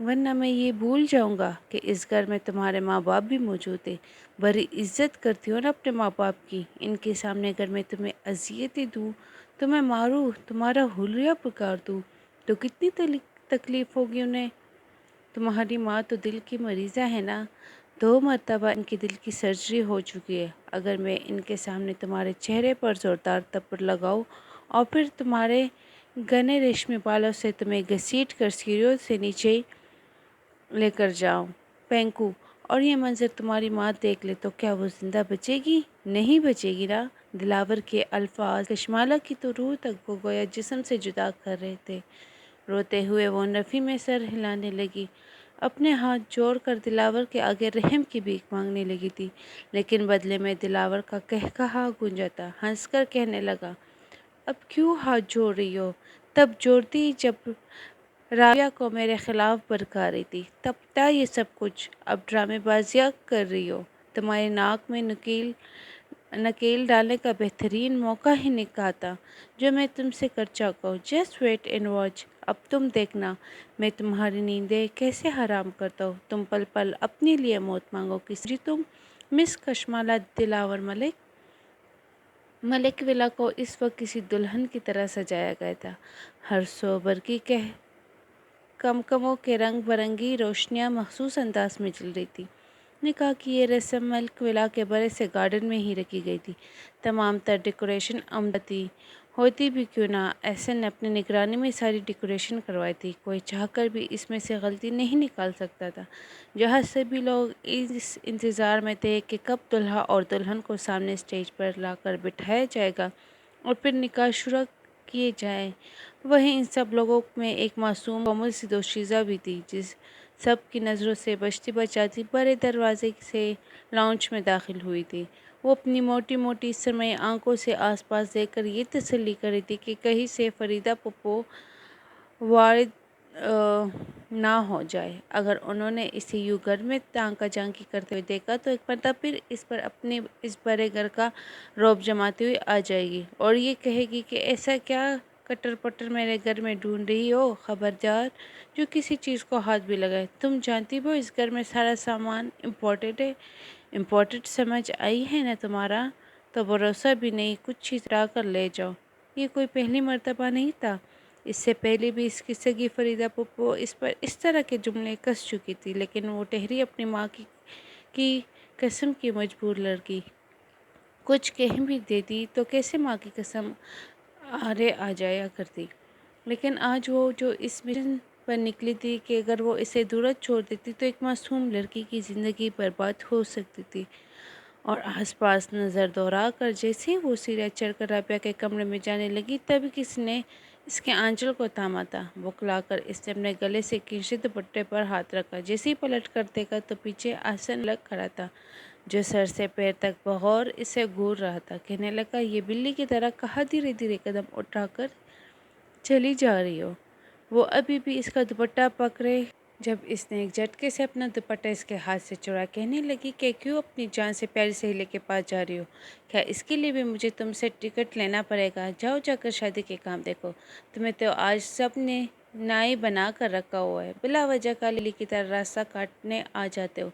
ورنہ میں یہ بھول جاؤں گا کہ اس گھر میں تمہارے ماں باپ بھی موجود تھے۔ بڑی عزت کرتی ہو نا اپنے ماں باپ کی، ان کے سامنے اگر میں تمہیں اذیتیں دوں، تمہیں ماروں، تمہارا حلیہ پکار دوں تو کتنی تکلیف ہوگی انہیں۔ تمہاری ماں تو دل کی مریضہ ہے نا، 2 مرتبہ ان کے دل کی سرجری ہو چکی ہے۔ اگر میں ان کے سامنے تمہارے چہرے پر زوردار تھپڑ لگاؤں اور پھر تمہارے گھنے ریشمی بالوں سے تمہیں گھسیٹ کر سیڑھیوں سے نیچے لے کر جاؤں پھینکوں اور یہ منظر تمہاری ماں دیکھ لے تو کیا وہ زندہ بچے گی؟ نہیں بچے گی نا۔ دلاور کے الفاظ کشمالہ کی تو روح تک کو گویا جسم سے جدا کر رہے تھے۔ روتے ہوئے وہ نفی میں سر ہلانے لگی، اپنے ہاتھ جوڑ کر دلاور کے آگے رحم کی بھیک مانگنے لگی تھی، لیکن بدلے میں دلاور کا قہقہا گونجا تھا۔ ہنس کر کہنے لگا، اب کیوں ہاتھ جوڑ رہی ہو؟ تب جوڑتی جب رابعہ کو میرے خلاف بھڑکا رہی تھی، تب تھا یہ سب کچھ۔ اب ڈرامے بازیاں کر رہی ہو۔ تمہارے ناک میں نکیل ڈالنے کا بہترین موقع ہی نکلا تھا جو میں تم سے کر چکا ہوں۔ Just wait and watch. اب تم دیکھنا میں تمہاری نیندیں کیسے حرام کرتا ہوں۔ تم پل پل اپنے لیے موت مانگو جی تم۔ مس کشمالہ دلاور ملک ولا کو اس وقت کسی دلہن کی طرح سجایا گیا تھا۔ ہر سو برقی کمکموں کے رنگ برنگی روشنیاں مخصوص انداز میں جل رہی تھی۔ نکاح کی یہ رسم ملک ولا کے بڑے سے گارڈن میں ہی رکھی گئی تھی۔ تمام تر ڈیکوریشن عمدہ تھی، ہوتی بھی کیوں نہ احسن نے اپنی نگرانی میں ساری ڈیکوریشن کروائی تھی۔ کوئی چاہ کر بھی اس میں سے غلطی نہیں نکال سکتا تھا۔ جہاں سبھی لوگ اس انتظار میں تھے کہ کب دلہا اور دلہن کو سامنے اسٹیج پر لا کر بٹھایا جائے گا اور پھر نکاح شروع کیے جائیں، وہیں ان سب لوگوں میں ایک معصوم کومل سی دوشیزہ بھی تھی، جس سب کی نظروں سے بچتی بچاتی بڑے دروازے سے لاؤنج میں داخل ہوئی تھی۔ وہ اپنی موٹی موٹی سرمئی آنکھوں سے آس پاس دیکھ کر یہ تسلی کر رہی تھی کہ کہیں سے فریدہ پھپھو وارد نہ ہو جائے۔ اگر انہوں نے اسے یوں گھر میں تانکا جھانکی کرتے ہوئے دیکھا تو ایک مرتبہ پھر اس پر اپنے اس بڑے گھر کا رعب جماتے ہوئے آ جائے گی اور یہ کہے گی کہ ایسا کیا کٹر پٹر میرے گھر میں ڈھونڈ رہی ہو، خبردار جو کسی چیز کو ہاتھ بھی لگائے۔ تم جانتی ہو اس گھر میں سارا سامان امپورٹڈ ہے۔ امپورٹڈ سمجھ آئی ہے نا تمہارا؟ تو بھروسہ بھی نہیں، کچھ چیز لا کر لے جاؤ۔ یہ کوئی پہلی مرتبہ نہیں تھا، اس سے پہلے بھی اس کی سگی فریدہ پھپھو اس پر اس طرح کے جملے کس چکی تھی، لیکن وہ ٹھہری اپنی ماں کی قسم کی مجبور لڑکی۔ کچھ کہہ بھی دیتی تو کیسے ماں کی قسم آرے آ جایا کرتی۔ لیکن آج وہ جو اس مشن پر نکلی تھی کہ اگر وہ اسے دھڑت چھوڑ دیتی تو ایک معصوم لڑکی کی زندگی برباد ہو سکتی تھی، اور آس پاس نظر دوڑا کر جیسے ہی وہ سیڑھیاں چڑھ کر رابعہ کے کمرے میں جانے لگی تبھی کسی نے اس کے آنچل کو تھاما تھا۔ بکلا کر اس نے اپنے گلے سے کھینچے دوپٹے پر ہاتھ رکھا۔ جیسے ہی پلٹ کر دیکھا تو پیچھے احسن لگ کھڑا تھا، جو سر سے پیر تک بغور اسے گھور رہا تھا۔ کہنے لگا، یہ بلی کی طرح کہاں دھیرے دھیرے قدم اٹھا کر چلی جا رہی ہو؟ وہ ابھی بھی اس کا دوپٹہ پکڑے جب اس نے ایک جھٹکے سے اپنا دوپٹہ اس کے ہاتھ سے چھڑایا، کہنے لگی کہ کیوں اپنی جان سے پیاری سہیلی کے پاس جا رہی ہو؟ کیا اس کے لیے بھی مجھے تم سے ٹکٹ لینا پڑے گا؟ جاؤ جا کر شادی کے کام دیکھو، تمہیں تو آج سب نے نائی بنا کر رکھا ہوا ہے، بلا وجہ کا للی کی طرح راستہ کاٹنے آ جاتے ہو۔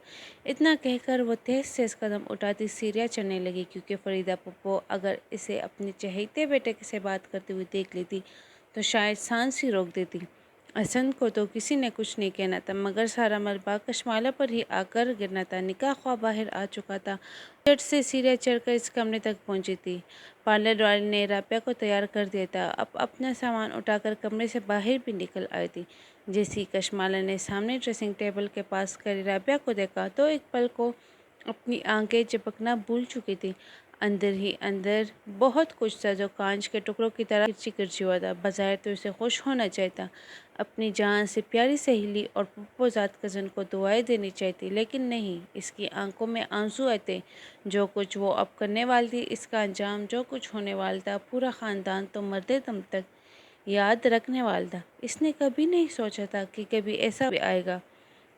اتنا کہہ کر وہ تیز تیز قدم اٹھاتی سیڑھیاں چڑھنے لگی، کیونکہ فریدہ پھپھو اگر اسے اپنے چہیتے بیٹے سے بات کرتے ہوئے دیکھ لیتی تو شاید سانس ہی روک دیتی۔ احسن کو تو کسی نے کچھ نہیں کہنا تھا، مگر سارا ملبہ کشمالہ پر ہی آ کر گرنا تھا۔ نکاح خواہ باہر آ چکا تھا، جھٹ سے سیڑھیاں چڑھ کر اس کمرے تک پہنچی تھی۔ پارلر والے نے رابعہ کو تیار کر دیا تھا، اب اپنا سامان اٹھا کر کمرے سے باہر بھی نکل آئی تھی۔ جیسے ہی کشمالہ نے سامنے ڈریسنگ ٹیبل کے پاس کھڑی رابعہ کو دیکھا تو ایک پل کو اپنی آنکھیں جھپکنا بھول چکی تھی۔ اندر ہی اندر بہت کچھ تھا جو کانچ کے ٹکڑوں کی طرح کرچی کرچی ہوا تھا۔ بظاہر تو اسے خوش ہونا چاہیے تھا، اپنی جان سے پیاری سہیلی اور پھپھو زاد کزن کو دعائیں دینی چاہیے تھی، لیکن نہیں، اس کی آنکھوں میں آنسو آئے تھے۔ جو کچھ وہ اب کرنے والی تھی، اس کا انجام جو کچھ ہونے والا تھا، پورا خاندان تو مردے دم تک یاد رکھنے والا تھا۔ اس نے کبھی نہیں سوچا تھا کہ کبھی ایسا بھی آئے گا۔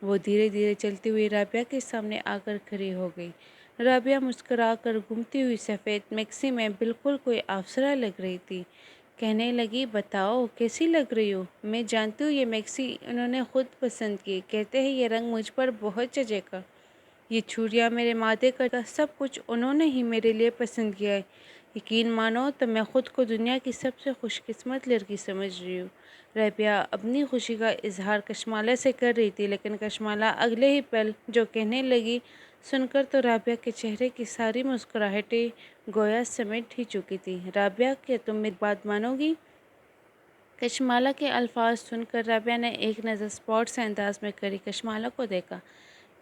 وہ دھیرے دھیرے چلتی ہوئی رابعہ کے سامنے آ کر کھڑی ہو گئی۔ رابعہ مسکرا کر گھومتی ہوئی سفید میکسی میں بالکل کوئی افسرہ لگ رہی تھی۔ کہنے لگی بتاؤ کیسی لگ رہی ہو؟ میں جانتی ہوں یہ میکسی انہوں نے خود پسند کی، کہتے ہیں یہ رنگ مجھ پر بہت جچے گا۔ یہ چوڑیاں میرے ماتھے کا سب کچھ انہوں نے ہی میرے لیے پسند کیا ہے۔ یقین مانو تو میں خود کو دنیا کی سب سے خوش قسمت لڑکی سمجھ رہی ہوں۔ رابعہ اپنی خوشی کا اظہار کشمالہ سے کر رہی تھی، لیکن کشمالہ اگلے ہی پل جو کہنے لگی سن کر تو رابعہ کے چہرے کی ساری مسکراہٹیں گویا سمیٹ ہی چکی تھی۔ رابعہ کیا تم میری بات مانو گی؟ کشمالہ کے الفاظ سن کر رابعہ نے ایک نظر اسپورٹ سے انداز میں کری کشمالہ کو دیکھا،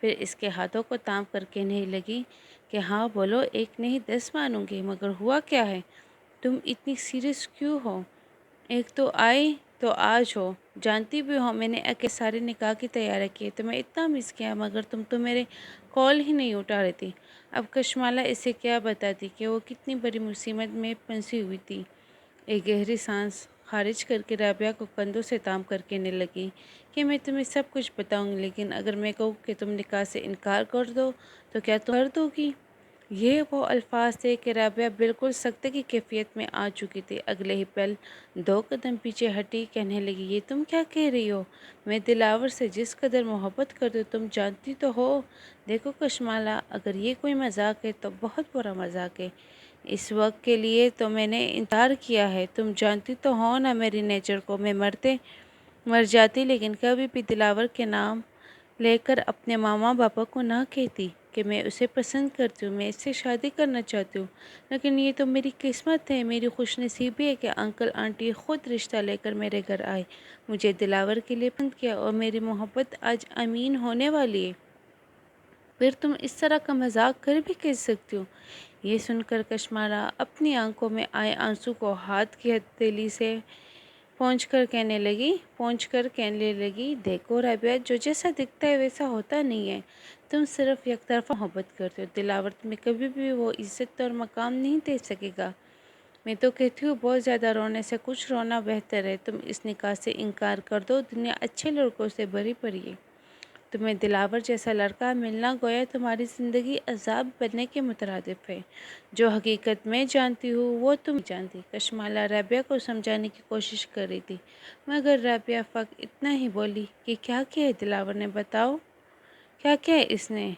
پھر اس کے ہاتھوں کو تام کر کہنے لگی کہ ہاں بولو، 1 نہیں 10 مانوں گی، مگر ہوا کیا ہے؟ تم اتنی سیریس کیوں ہو؟ ایک تو آئی تو آج ہو، جانتی بھی ہو میں نے سارے نکاح کی تیاری کی، تمہیں اتنا مس کیا مگر تم تو میرے کال ہی نہیں اٹھا رہی تھی۔ اب کشمالہ اسے کیا بتاتی کہ وہ کتنی بڑی مصیبت میں پھنسی ہوئی تھی۔ ایک گہری سانس خارج کر کے رابعہ کو کندھوں سے تام کر کہنے لگی کہ میں تمہیں سب کچھ بتاؤں گی، لیکن اگر میں کہوں کہ تم نکاح سے انکار کر دو تو کیا تم کر دو گی؟ یہ وہ الفاظ تھے کہ رابعہ بالکل سکتے کی کیفیت میں آ چکی تھی۔ اگلے ہی پل 2 قدم پیچھے ہٹی، کہنے لگی یہ تم کیا کہہ رہی ہو؟ میں دلاور سے جس قدر محبت کرتی ہوں تم جانتی تو ہو۔ دیکھو کشمالہ، اگر یہ کوئی مذاق ہے تو بہت برا مذاق ہے۔ اس وقت کے لیے تو میں نے انکار کیا ہے، تم جانتی تو ہو نا میری نیچر کو، میں مر جاتی لیکن کبھی بھی دلاور کے نام لے کر اپنے ماما باپا کو نہ کہتی کہ میں اسے پسند کرتی ہوں، میں اس سے شادی کرنا چاہتی ہوں۔ لیکن یہ تو میری قسمت ہے، میری خوش نصیبی ہے کہ انکل آنٹی خود رشتہ لے کر میرے گھر آئے، مجھے دلاور کے لیے پسند کیا اور میری محبت آج امین ہونے والی ہے۔ پھر تم اس طرح کا مذاق کر بھی کہہ سکتی ہو؟ یہ سن کر کشمالہ اپنی آنکھوں میں آئے آنسو کو ہاتھ کی ہتھیلی سے پونچھ کر کہنے لگی دیکھو رابعہ، جو جیسا دکھتا ہے ویسا ہوتا نہیں ہے، تم صرف یک طرفہ محبت کرتے ہو، دلاور تمہیں کبھی بھی وہ عزت اور مقام نہیں دے سکے گا۔ میں تو کہتی ہوں بہت زیادہ رونے سے کچھ رونا بہتر ہے، تم اس نکاح سے انکار کر دو، دنیا اچھے لڑکوں سے بھری پڑی ہے، تمہیں دلاور جیسا لڑکا ملنا گویا تمہاری زندگی عذاب بننے کے مترادف ہے۔ جو حقیقت میں جانتی ہوں وہ تم نہیں جانتی۔ کشمالہ رابعہ کو سمجھانے کی کوشش کر رہی تھی، مگر رابعہ فقط اتنا ہی بولی کہ کیا کیا ہے دلاور نے، بتاؤ کیا کیا ہے اس نے؟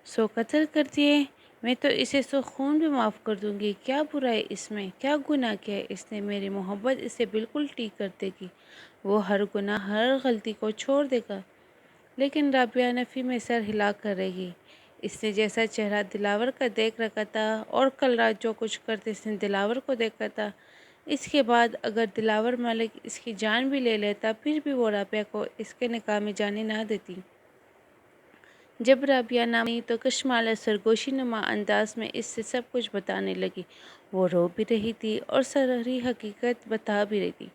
100 قتل کر دیے، میں تو اسے 100 خون بھی معاف کر دوں گی، کیا برا ہے اس میں، کیا گناہ کیا ہے اس نے؟ میری محبت اسے بالکل ٹھیک کر دے گی، وہ ہر گناہ ہر غلطی کو چھوڑ دے گا۔ لیکن رابعہ نفی میں سر ہلا کر رہی۔ اس نے جیسا چہرہ دلاور کا دیکھ رکھا تھا اور کل رات جو کچھ کرتے اس نے دلاور کو دیکھا تھا، اس کے بعد اگر دلاور ملک اس کی جان بھی لے لیتا پھر بھی وہ رابعہ کو اس کے نکاح میں جانے نہ دیتی۔ جب رابعہ نہ مانی تو کشمالہ سرگوشی نما انداز میں اس سے سب کچھ بتانے لگی۔ وہ رو بھی رہی تھی اور ساری حقیقت بتا بھی رہی تھی۔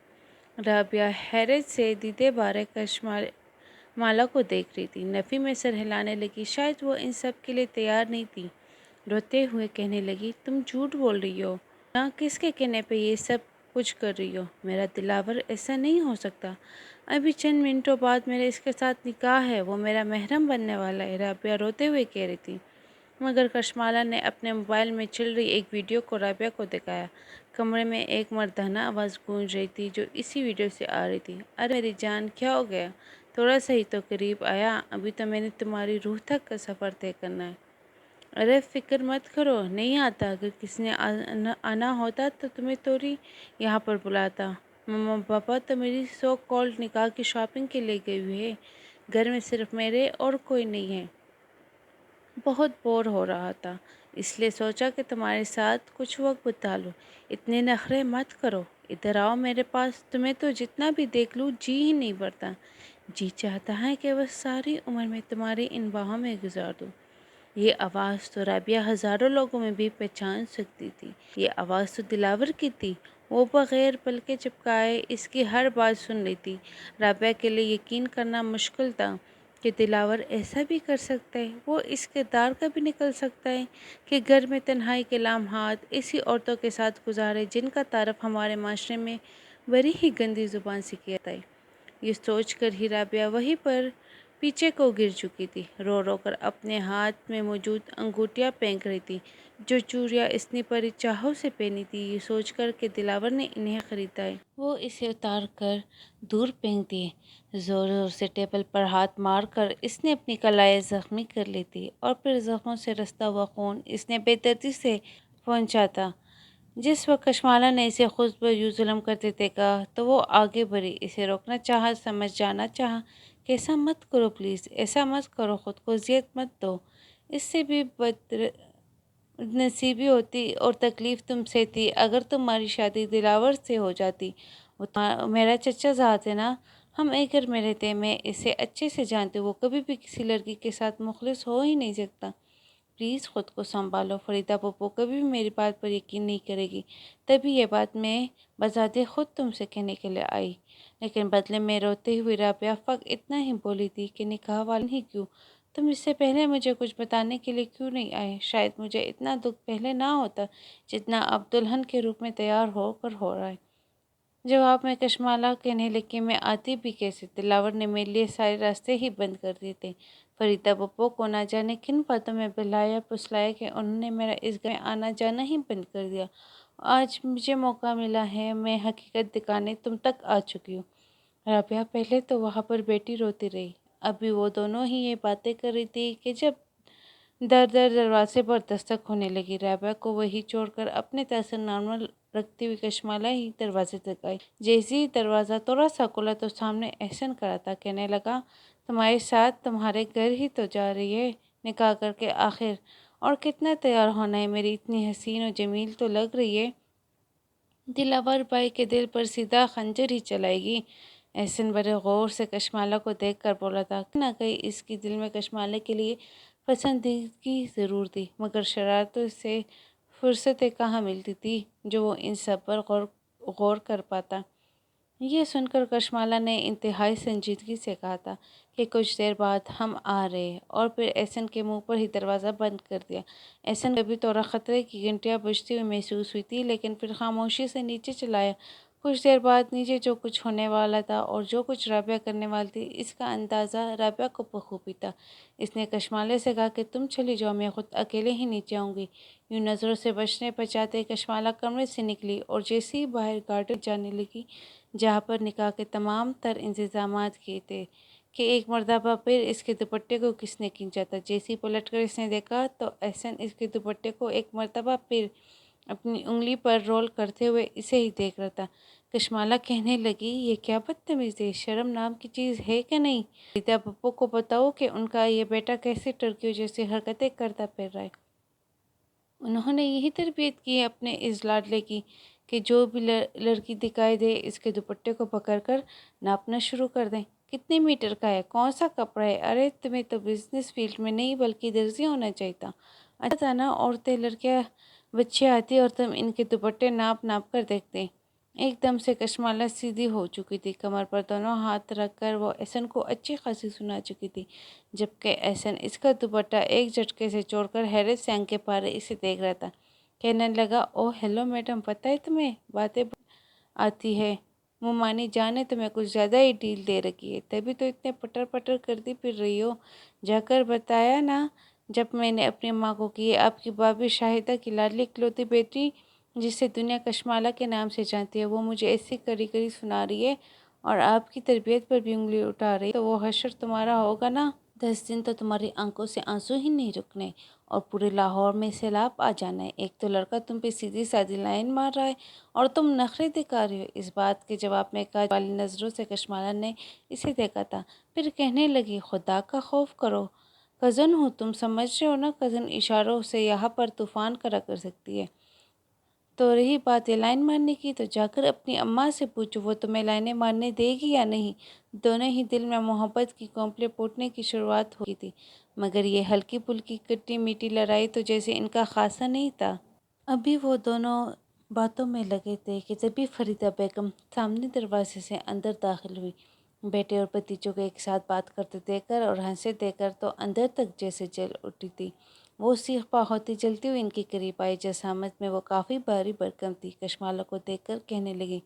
رابعہ حیرت سے دیدے بارے کشمالہ کو دیکھ رہی تھی، نفی میں سر ہلانے لگی، شاید وہ ان سب کے لیے تیار نہیں تھی۔ روتے ہوئے کہنے لگی تم جھوٹ بول رہی ہو نا، کس کے کہنے پہ یہ سب کچھ کر رہی ہو؟ میرا دلاور ایسا نہیں ہو سکتا، ابھی چند منٹوں بعد میرا اس کے ساتھ نکاح ہے، وہ میرا محرم بننے والا ہے، رابعہ روتے ہوئے کہہ رہی تھی۔ مگر کشمالہ نے اپنے موبائل میں چل رہی ایک ویڈیو کو رابعہ کو دکھایا۔ کمرے میں ایک مردانہ آواز گونج رہی تھی جو اسی ویڈیو سے آ رہی تھی، ارے میری جان کیا ہو گیا؟ تھوڑا سا ہی تو قریب آیا، ابھی تو میں نے تمہاری روح تک کا سفر طے کرنا ہے۔ ارے فکر مت کرو، نہیں آتا، اگر کسی نے آنا ہوتا تو تمہیں توری یہاں پر بلاتا، ماما پاپا تو میری سو کالڈ نکاح کی شاپنگ کے لیے گئے ہوئے ہیں، گھر میں صرف میرے اور کوئی نہیں ہے، بہت بور ہو رہا تھا، اس لیے سوچا کہ تمہارے ساتھ کچھ وقت بتا لوں، اتنے نخرے مت کرو، ادھر آؤ میرے پاس، تمہیں تو جتنا بھی دیکھ لوں جی ہی نہیں بھرتا، جی چاہتا ہے کہ بس ساری عمر میں تمہاری ان باہوں میں گزار دوں۔ یہ آواز تو رابعہ ہزاروں لوگوں میں بھی پہچان سکتی تھی، یہ آواز تو دلاور کی تھی، وہ بغیر پلکیں جھپکائے اس کی ہر بات سن رہی تھی۔ رابعہ کے لیے یقین کرنا مشکل تھا کہ دلاور ایسا بھی کر سکتا ہے، وہ اس کردار کا بھی نکل سکتا ہے کہ گھر میں تنہائی کے لمحات ایسی عورتوں کے ساتھ گزارے جن کا تعارف ہمارے معاشرے میں بڑی ہی گندی زبان سے کیا جاتا ہے۔ یہ سوچ کر ہی رابعہ وہیں پر پیچھے کو گر چکی تھی، رو رو کر اپنے ہاتھ میں موجود انگوٹیاں پھینک رہی تھی، جو چوڑیاں اس نے بڑی چاہوں سے پہنی تھی، یہ سوچ کر کہ دلاور نے انہیں خریدا ہے۔ وہ اسے اتار کر دور پھینک دیے۔ زور زور سے ٹیبل پر ہاتھ مار کر اس نے اپنی کلائیں زخمی کر لی تھی، اور پھر زخموں سے رستا ہوا خون اس نے بے دردی سے پہنچا تھا۔ جس وقت کشمالہ نے اسے خود پر یوں ظلم کرتے دیکھا تو وہ آگے بڑھی، اسے روکنا چاہا، سمجھ جانا چاہا کہ ایسا مت کرو پلیز، ایسا مت کرو، خود کو اذیت مت دو۔ اس سے بھی بد نصیبی ہوتی اور تکلیف تم سے تھی اگر تمہاری شادی دلاور سے ہو جاتی۔ وہ میرا چچا زاد ہے نا، ہم ایک گھر میں رہتے ہیں، میں اسے اچھے سے جانتی ہوں، وہ کبھی بھی کسی لڑکی کے ساتھ مخلص ہو ہی نہیں سکتا۔ پلیز خود کو سنبھالو، فریدہ پھپھو کبھی بھی میری بات پر یقین نہیں کرے گی، تبھی یہ بات میں بذات خود تم سے کہنے کے لیے آئی۔ لیکن بدلے میں روتے ہوئے رابعہ فقط اتنا ہی بولی تھی کہ نکاح والے ہی کیوں، تم اس سے پہلے مجھے کچھ بتانے کے لیے کیوں نہیں آئے؟ شاید مجھے اتنا دکھ پہلے نہ ہوتا جتنا اب دلہن کے روپ میں تیار ہو کر ہو رہا ہے۔ جواب میں کشمالہ کہنے لگی، میں آتی بھی کیسے؟ دلاور نے میرے لیے سارے راستے ہی بند کر دیے تھے۔ فریدہ پھپھو کو نہ جانے کن باتوں میں بہلایا پھسلایا کہ انہوں نے میرا اس گھر میں آنا جانا ہی بند کر دیا۔ آج مجھے موقع ملا ہے، میں حقیقت دکھانے تم تک آ چکی ہوں۔ رابعہ پہلے تو وہاں پر بیٹھی روتی رہی۔ ابھی وہ دونوں ہی یہ باتیں کر رہی تھی کہ جب دروازے پر دستک ہونے لگی۔ رابعہ کو وہیں چھوڑ کر اپنے تاثر نارمل رکھتی ہوئی کشمالہ ہی دروازے تک آئی۔ جیسے ہی دروازہ تھوڑا سا کھلا تو سامنے احسن کھڑا تھا۔ کہنے لگا، تمہارے ساتھ تمہارے گھر ہی تو جا رہی ہے نکاح کر کے آخر، اور کتنا تیار ہونا ہے، میری اتنی حسین و جمیل تو لگ رہی ہے دلاور بھائی کے دل پر سیدھا خنجر ہی چلائے گی۔ احسن بڑے غور سے کشمالہ کو دیکھ کر بولا تھا، کہیں نہ کہیں اس کی دل میں کشمالہ کے لیے پسندیدگی ضرور تھی، مگر شرارتوں سے فرصتیں کہاں ملتی تھی جو وہ ان سب پر غور کر پاتا۔ یہ سن کر کشمالہ نے انتہائی سنجیدگی سے کہا تھا کہ کچھ دیر بعد ہم آ رہے ہیں، اور پھر احسن کے منہ پر ہی دروازہ بند کر دیا۔ احسن کو بھی تھوڑا خطرے کی گھنٹیاں بجتی ہوئی محسوس ہوئی تھی، لیکن پھر خاموشی سے نیچے چلا آیا۔ کچھ دیر بعد نیچے جو کچھ ہونے والا تھا اور جو کچھ رابعہ کرنے والی تھی، اس کا اندازہ رابعہ کو بخوبی تھا۔ اس نے کشمالہ سے کہا کہ تم چلی جاؤ، میں خود اکیلے ہی نیچے آؤں گی۔ یوں نظروں سے بچنے بچاتے کشمالہ کمرے سے نکلی اور جیسے ہی باہر گارڈن جانے لگی جہاں پر نکاح کے تمام تر انتظامات کیے تھے، کہ ایک مرتبہ پھر اس کے دوپٹے کو کس نے کھینچا تھا۔ جیسے ہی پلٹ کر اس نے دیکھا تو احسن اس کے دوپٹے کو ایک مرتبہ پھر اپنی انگلی پر رول کرتے ہوئے اسے ہی دیکھ رہا تھا۔ کشمالہ کہنے لگی، یہ کیا بدتمیزی ہے، شرم نام کی چیز ہے کہ نہیں؟ فریدہ پھپھو کو بتاؤ کہ ان کا یہ بیٹا کیسے ٹرکیوں جیسی حرکتیں کرتا پھر رہا ہے۔ انہوں نے یہی تربیت کی ہے اپنے اس لاڈلے کی کہ جو بھی لڑکی دکھائی دے اس کے دوپٹے کو پکڑ کر ناپنا شروع کر دیں۔ کتنے میٹر کا ہے، کون سا کپڑا ہے؟ ارے تمہیں تو بزنس فیلڈ میں نہیں بلکہ درزی ہونا چاہیے تھا۔ اچھا تھا نا، عورتیں لڑکیاں بچے آتی اور تم ان کے دوپٹے ناپ ناپ کر دیکھتے۔ ایک دم سے کشمالہ سیدھی ہو چکی تھی، کمر پر دونوں ہاتھ رکھ کر وہ احسن کو اچھی خاصی سنا چکی تھی، جبکہ احسن اس کا دوپٹہ ایک جھٹکے سے چھوڑ کر حیرت سے آنکھیں پارے اسے دیکھ رہا تھا۔ کہنے لگا، او ہیلو میڈم، پتہ ہے تمہیں باتیں آتی ہے، مومانی جان نے تمہیں کچھ زیادہ ہی ڈیل دے رکھی ہے، تبھی تو اتنے پٹر پٹر کرتی پھر رہی ہو۔ جا کر بتایا نا جب میں نے اپنی ماں کو کہ یہ آپ کی بھابھی شاہدہ کی لاڈلی اکلوتی بیٹی جسے دنیا کشمالہ کے نام سے جانتی ہے، وہ مجھے ایسی کڑی کڑی سنا رہی ہے اور آپ کی تربیت پر بھی انگلی اٹھا رہی ہے، تو وہ حشر تمہارا ہوگا نا۔ 10 دن تو تمہاری آنکھوں سے آنسو ہی نہیں رکنے اور پورے لاہور میں سیلاب آ جانا ہے۔ ایک تو لڑکا تم پہ سیدھی سادھی لائن مار رہا ہے اور تم نخرے دکھا رہے ہو۔ اس بات کے جواب میں کاجل والی نظروں سے کشمالہ نے اسے دیکھا تھا، پھر کہنے لگی، خدا کا خوف کرو، کزن ہوں، تم سمجھ رہے ہو نا، کزن اشاروں سے یہاں پر طوفان کھڑا کر سکتی ہے۔ تو رہی بات یہ لائن مارنے کی، تو جا کر اپنی اماں سے پوچھو وہ تمہیں لائنیں مارنے دے گی یا نہیں۔ دونوں ہی دل میں محبت کی کونپلیں پھوٹنے کی شروعات ہو گئی تھی، مگر یہ ہلکی پھلکی کٹی میٹھی لڑائی تو جیسے ان کا خاصہ نہیں تھا۔ ابھی وہ دونوں باتوں میں لگے تھے کہ تبھی فریدہ بیگم سامنے دروازے سے اندر داخل ہوئی۔ بیٹے اور بھتیجوں کو ایک ساتھ بات کرتے دیکھ کر اور ہنستے دیکھ کر تو اندر تک جیسے جل اٹھی تھی۔ وہ سیخ پا ہوتی چلتی ہوئی ان کے قریب آئی۔ جسامت میں وہ کافی بھاری بھرکم تھی۔ کشمالہ کو دیکھ کر کہنے لگی،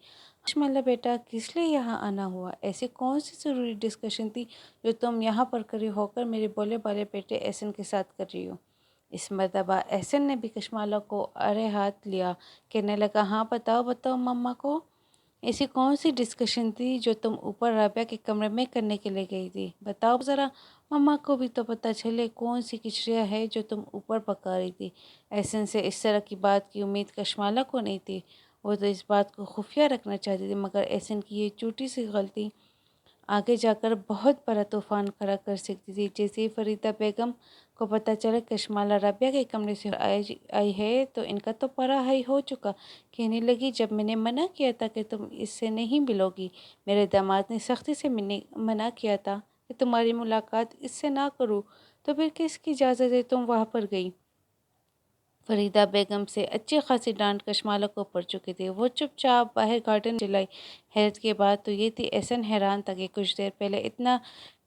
کشمالہ بیٹا، کس لیے یہاں آنا ہوا؟ ایسی کون سی ضروری ڈسکشن تھی جو تم یہاں پر کھڑی ہو کر میرے بولے بالے بیٹے احسن کے ساتھ کر رہی ہو؟ اس مرتبہ احسن نے بھی کشمالہ کو ارے ہاتھ لیا، کہنے لگا، ہاں بتاؤ مما کو، ایسی کون سی ڈسکشن تھی جو تم اوپر رابعہ کے کمرے میں کرنے کے لیے گئی تھی؟ بتاؤ ذرا، مما کو بھی تو پتہ چلے کون سی کچڑیاں ہے جو تم اوپر پکا رہی تھی۔ احسن سے اس طرح کی بات کی امید کشمالہ کو نہیں تھی۔ وہ تو اس بات کو خفیہ رکھنا چاہتی تھی، مگر احسن کی یہ چھوٹی سی غلطی آگے جا کر بہت بڑا طوفان کھڑا کر سکتی تھی۔ جیسے ہی فریدہ بیگم کو پتہ چلا کشمالہ رابعہ کے کمرے سے آئی ہے تو ان کا تو پارا ہائی ہو چکا۔ کہنے لگی، جب میں نے منع کیا تھا کہ تم اس سے نہیں ملو گی، میرے داماد نے سختی سے منع کیا تھا کہ تمہاری ملاقات اس سے نہ کروں، تو پھر کس کی اجازت ہے تم وہاں پر گئی؟ فریدہ بیگم سے اچھی خاصی ڈانٹ کشمالہ کو پڑ چکی تھی۔ وہ چپ چاپ باہر گارڈن چلائی۔ حیرت کی بات تو یہ تھی، احسن حیران تھا کہ کچھ دیر پہلے اتنا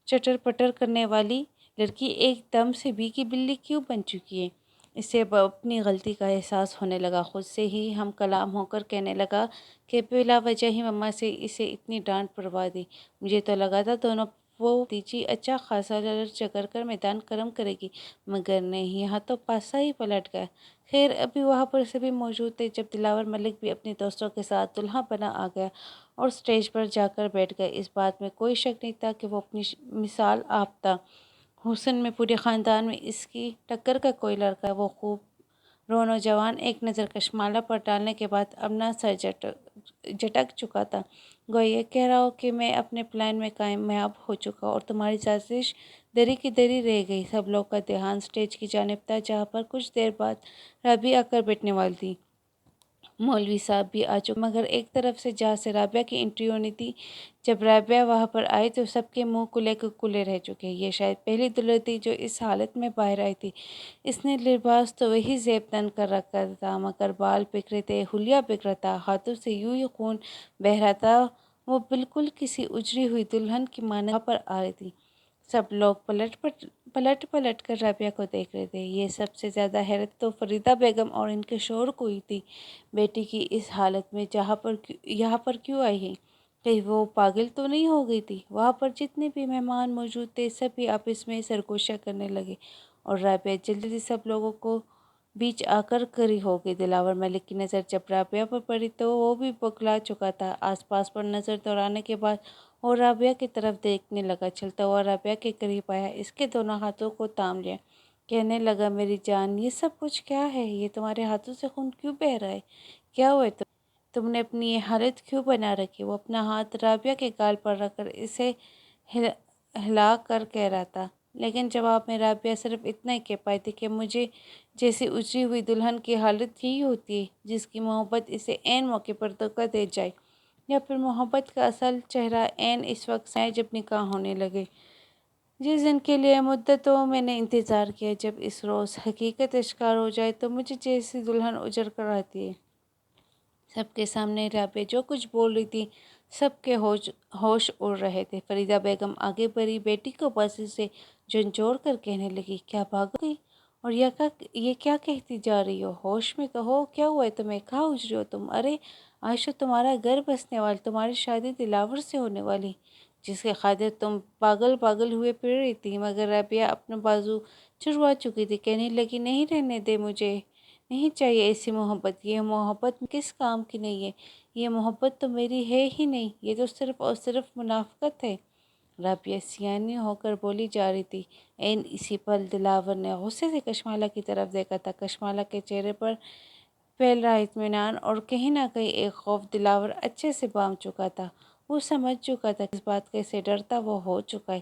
چٹر پٹر کرنے والی لڑکی ایک دم سے بھیگی بلی کیوں بن چکی ہے؟ اس سے اپنی غلطی کا احساس ہونے لگا۔ خود سے ہی ہم کلام ہو کر کہنے لگا کہ بلا وجہ ہی مما سے اسے اتنی ڈانٹ پڑوا دی۔ مجھے تو لگا تھا دونوں وہ تیجی اچھا خاصا لڑ جگر کر میدان گرم کرے گی، مگر نہیں، یہاں تو پاسا ہی پلٹ گیا۔ خیر، ابھی وہاں پر سبھی موجود تھے جب دلاور ملک بھی اپنے دوستوں کے ساتھ دلہا بنا آ گیا اور سٹیج پر جا کر بیٹھ گیا۔ اس بات میں کوئی شک نہیں تھا کہ وہ اپنی مثال آپ تھا۔ حسن میں پورے خاندان میں اس کی ٹکر کا کوئی لڑکا ہے۔ وہ خوب رو نوجوان ایک نظر کشمالہ پر ڈالنے کے بعد اپنا سر جھٹک چکا تھا، گویا یہ کہہ رہا ہو کہ میں اپنے پلان میں کامیاب ہو چکا اور تمہاری سازش دری کی دری رہ گئی۔ سب لوگ کا دھیان سٹیج کی جانب تھا جہاں پر کچھ دیر بعد رابعہ آ کر بیٹھنے والی تھی۔ مولوی صاحب بھی آ چکے، مگر ایک طرف سے جہاں سے رابعہ کی انٹری ہونی تھی۔ جب رابعہ وہاں پر آئی تو سب کے منہ کھلے کے کھلے رہ چکے۔ یہ شاید پہلی دلہن تھی جو اس حالت میں باہر آئی تھی۔ اس نے لباس تو وہی زیب تن کر رکھا تھا، مگر بال بکھرے تھے، حلیہ بکھرا تھا، ہاتھوں سے یوں ہی خون بہہ رہا تھا۔ وہ بالکل کسی اجڑی ہوئی دلہن کی مانند وہاں پر آ رہی تھی۔ سب لوگ پلٹ کر رابعہ کو دیکھ رہے تھے۔ یہ سب سے زیادہ حیرت تو فریدہ بیگم اور ان کے شوہر کو ہوئی تھی۔ بیٹی کی اس حالت میں یہاں پر کیوں آئی ہے؟ کہیں وہ پاگل تو نہیں ہو گئی تھی؟ وہاں پر جتنے بھی مہمان موجود تھے سبھی آپس میں سرگوشیاں کرنے لگے اور رابعہ جلدی سب لوگوں کو بیچ آ کر کھڑی ہو گئی۔ دلاور ملک کی نظر جب رابعہ پر پڑی تو وہ بھی بگلا چکا تھا۔ آس پاس پر نظر دوڑانے کے بعد وہ رابعہ کی طرف دیکھنے لگا، چلتا ہوا رابعہ کے قریب آیا، اس کے دونوں ہاتھوں کو تھام لیا، کہنے لگا، میری جان، یہ سب کچھ کیا ہے؟ یہ تمہارے ہاتھوں سے خون کیوں بہہ رہا ہے؟ کیا ہوا ہے تم نے اپنی یہ حالت کیوں بنا رکھی؟ وہ اپنا ہاتھ رابعہ کے گال پر رکھ کر اسے ہلا کر کہہ رہا تھا، لیکن جواب میں رابعہ صرف اتنا ہی کہہ پائی تھی کہ مجھے جیسی اجڑی ہوئی دلہن کی حالت یہی ہوتی ہے جس کی محبت اسے عین موقع پر دھوکہ دے جائے، یا پھر محبت کا اصل چہرہ عین اس وقت سامنے آئے جب نکاح ہونے لگے، جس دن کے لیے مدتوں میں نے انتظار کیا۔ جب اس روز حقیقت اشکار ہو جائے تو مجھے جیسی دلہن اجڑ کر آتی ہے۔ سب کے سامنے رابعہ جو کچھ بول رہی تھی سب کے ہوش اڑ رہے تھے۔ فریدہ بیگم آگے بڑھی، بیٹی کو پاس سے جھنجھوڑ کر کہنے لگی، کیا پاگل ہو گئی اور یہ کیا کہتی جا رہی ہو؟ ہوش میں تو ہو، کیا ہوا ہے تمہیں؟ کہاں اجڑی ہو تم؟ ارے عائشہ، تمہارا گھر بسنے والا، تمہاری شادی دلاور سے ہونے والی، جس کے خاطر تم پاگل ہوئے پھر رہی تھی۔ مگر رابعہ اپنا بازو چھڑوا چکی تھی، کہنے لگی، نہیں، رہنے دے، مجھے نہیں چاہیے ایسی محبت، یہ محبت کس کام کی نہیں ہے، یہ محبت تو میری ہے ہی نہیں، یہ تو صرف اور صرف منافقت ہے۔ رابعہ سیانی ہو کر بولی جا رہی تھی۔ عین اسی پل دلاور نے غصے سے کشمالہ کی طرف دیکھا تھا۔ کشمالہ کے چہرے پر پھیل رہا اطمینان اور کہیں نہ کہیں ایک خوف دلاور اچھے سے بانپ چکا تھا۔ وہ سمجھ چکا تھا کہ اس بات کا اسے ڈر تھا وہ ہو چکا ہے،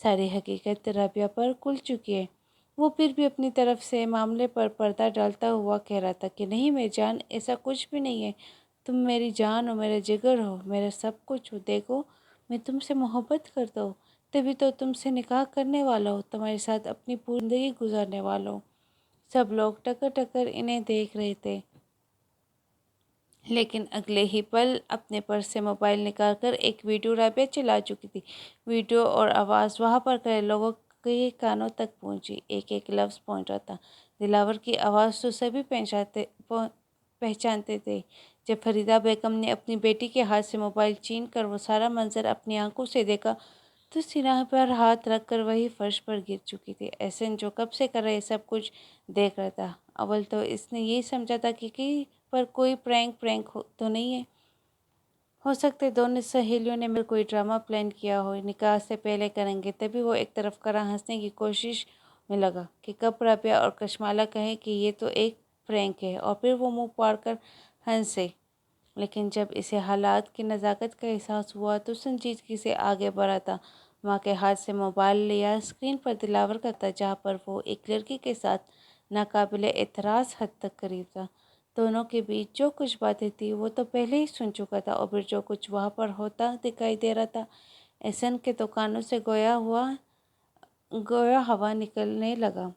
ساری حقیقت رابعہ پر کھل چکی ہے۔ وہ پھر بھی اپنی طرف سے معاملے پر پردہ ڈالتا ہوا کہہ رہا تھا کہ نہیں میری جان، ایسا کچھ بھی نہیں ہے، تم میری جان ہو، میرا جگر ہو، میرا سب کچھ ہو، دیکھو میں تم سے محبت کرتا ہوں، تبھی تو تم سے نکاح کرنے والا ہوں، تمہارے ساتھ اپنی پوری زندگی گزارنے والا ہوں۔ سب لوگ ٹکر انہیں دیکھ رہے تھے، لیکن اگلے ہی پل اپنے پرس سے موبائل نکال کر ایک ویڈیو رابعہ چلا چکی تھی۔ ویڈیو اور آواز وہاں پر کھڑے لوگوں کے کانوں تک پہنچی، ایک ایک لفظ پہنچ رہا تھا، دلاور کی آواز تو سبھی پہچانتے تھے۔ جب فریدہ بیگم نے اپنی بیٹی کے ہاتھ سے موبائل چھین کر وہ سارا منظر اپنی آنکھوں سے دیکھا تو سینہ پر ہاتھ رکھ کر وہی فرش پر گر چکی تھی۔ احسن جو کب سے کر رہے سب کچھ دیکھ رہا تھا۔ اول تو اس نے یہی سمجھا تھا کہ پر کوئی پرینک تو نہیں ہے۔ ہو سکتے دونوں سہیلیوں نے مل کوئی ڈرامہ پلان کیا ہو، نکاح سے پہلے کریں گے۔ تبھی وہ ایک طرف کرا ہنسنے کی کوشش میں لگا کہ کب رابعہ اور کشمالہ کہیں کہ یہ تو ایک پرینک ہے اور پھر وہ منہ پھاڑ کر ہنسے۔ لیکن جب اسے حالات کی نزاکت کا احساس ہوا تو سنجیدگی سے آگے بڑھا تھا۔ ماں کے ہاتھ سے موبائل لیا، اسکرین پر دلاور کا تھا جہاں پر وہ ایک لڑکی کے ساتھ ناقابل اعتراض حد تک قریب تھا۔ دونوں کے بیچ جو کچھ باتیں تھی وہ تو پہلے ہی سن چکا تھا اور پھر جو کچھ وہاں پر ہوتا دکھائی دے رہا تھا، احسن کے تو کانوں سے گویا ہوا نکلنے لگا۔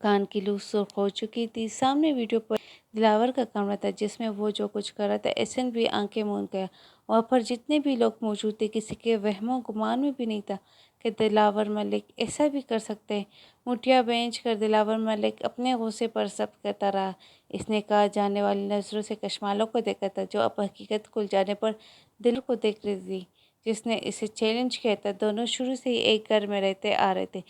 کان کی لو سرخ ہو چکی تھی۔ سامنے ویڈیو پر دلاور کا کمرہ تھا جس میں وہ جو کچھ کر رہا تھا۔ احسن بھی آنکھیں موند گیا۔ وہاں پر جتنے بھی لوگ موجود تھے کسی کے وہم و گمان میں بھی نہیں تھا کہ دلاور ملک ایسا بھی کر سکتے ہیں۔ مٹھیاں بھینچ کر دلاور ملک اپنے غصے پر صبر کرتا رہا۔ اس نے کہا جانے والی نظروں سے کشمالہ کو دیکھا تھا جو اب حقیقت کھل جانے پر دلاور کو دیکھ رہی تھی جس نے اسے چیلنج کیا تھا۔ دونوں شروع سے ہی ایک گھر میں رہتے آ رہے تھے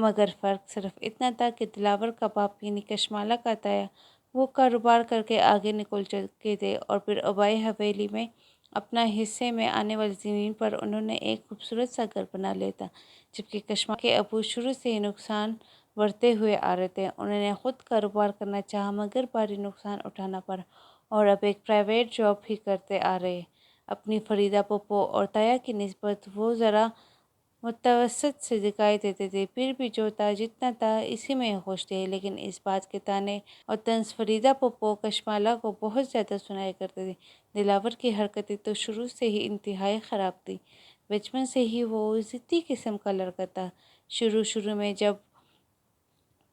مگر فرق صرف اتنا تھا کہ دلاور کا باپ یعنی کشمالہ کا تایا وہ کاروبار کر کے آگے نکل چکے تھے اور پھر آبائی حویلی میں اپنا حصے میں آنے والی زمین پر انہوں نے ایک خوبصورت سا گھر بنا لیا تھا، جبکہ کشمالہ کے ابو شروع سے ہی نقصان بڑھتے ہوئے آ رہے تھے۔ انہوں نے خود کاروبار کرنا چاہا مگر بھاری نقصان اٹھانا پڑا اور اب ایک پرائیویٹ جاب ہی کرتے آ رہے۔ اپنی فریدہ پھپھو اور تایا کی نسبت وہ ذرا متوسط سے دکھائی دیتے تھے، پھر بھی جو تھا جتنا تھا اسی میں خوش تھے۔ لیکن اس بات کے طعنے اور طنز فریدہ پھپھو کشمالہ کو بہت زیادہ سنایا کرتے تھے۔ دلاور کی حرکتیں تو شروع سے ہی انتہائی خراب تھیں۔ بچپن سے ہی وہ ضدی قسم کا لڑکا تھا۔ شروع میں جب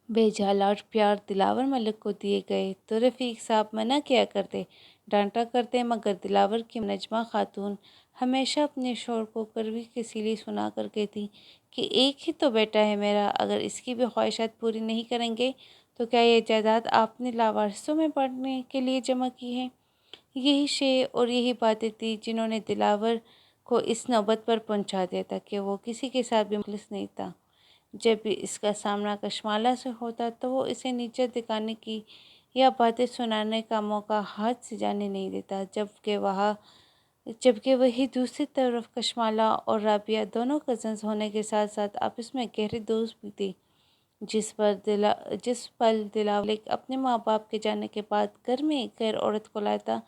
بھیجا لاڈ پیار دلاور ملک کو دیے گئے تو رفیق صاحب منع کیا کرتے، ڈانٹا کرتے مگر دلاور کی نجمہ خاتون ہمیشہ اپنے شوہر کو کڑوی کسیلی سنا کر کہتی کہ ایک ہی تو بیٹا ہے میرا، اگر اس کی بھی خواہشات پوری نہیں کریں گے تو کیا یہ جائیداد آپ نے لاوارثوں میں بانٹنے کے لیے جمع کی ہے؟ یہی شے اور یہی باتیں تھیں جنہوں نے دلاور کو اس نوبت پر پہنچا دیا تھا کہ وہ کسی کے ساتھ بھی مخلص نہیں تھا۔ جب بھی اس کا سامنا کشمالہ سے ہوتا تو وہ اسے نیچے دکھانے کی یا باتیں سنانے کا موقع ہاتھ سے جانے نہیں دیتا، جبکہ وہی دوسری طرف کشمالہ اور رابعہ دونوں کزنز ہونے کے ساتھ ساتھ آپس میں گہری دوست بھی تھی۔ جس پل دلاور اپنے ماں باپ کے جانے کے بعد گھر میں ایک غیر عورت کو لایا تھا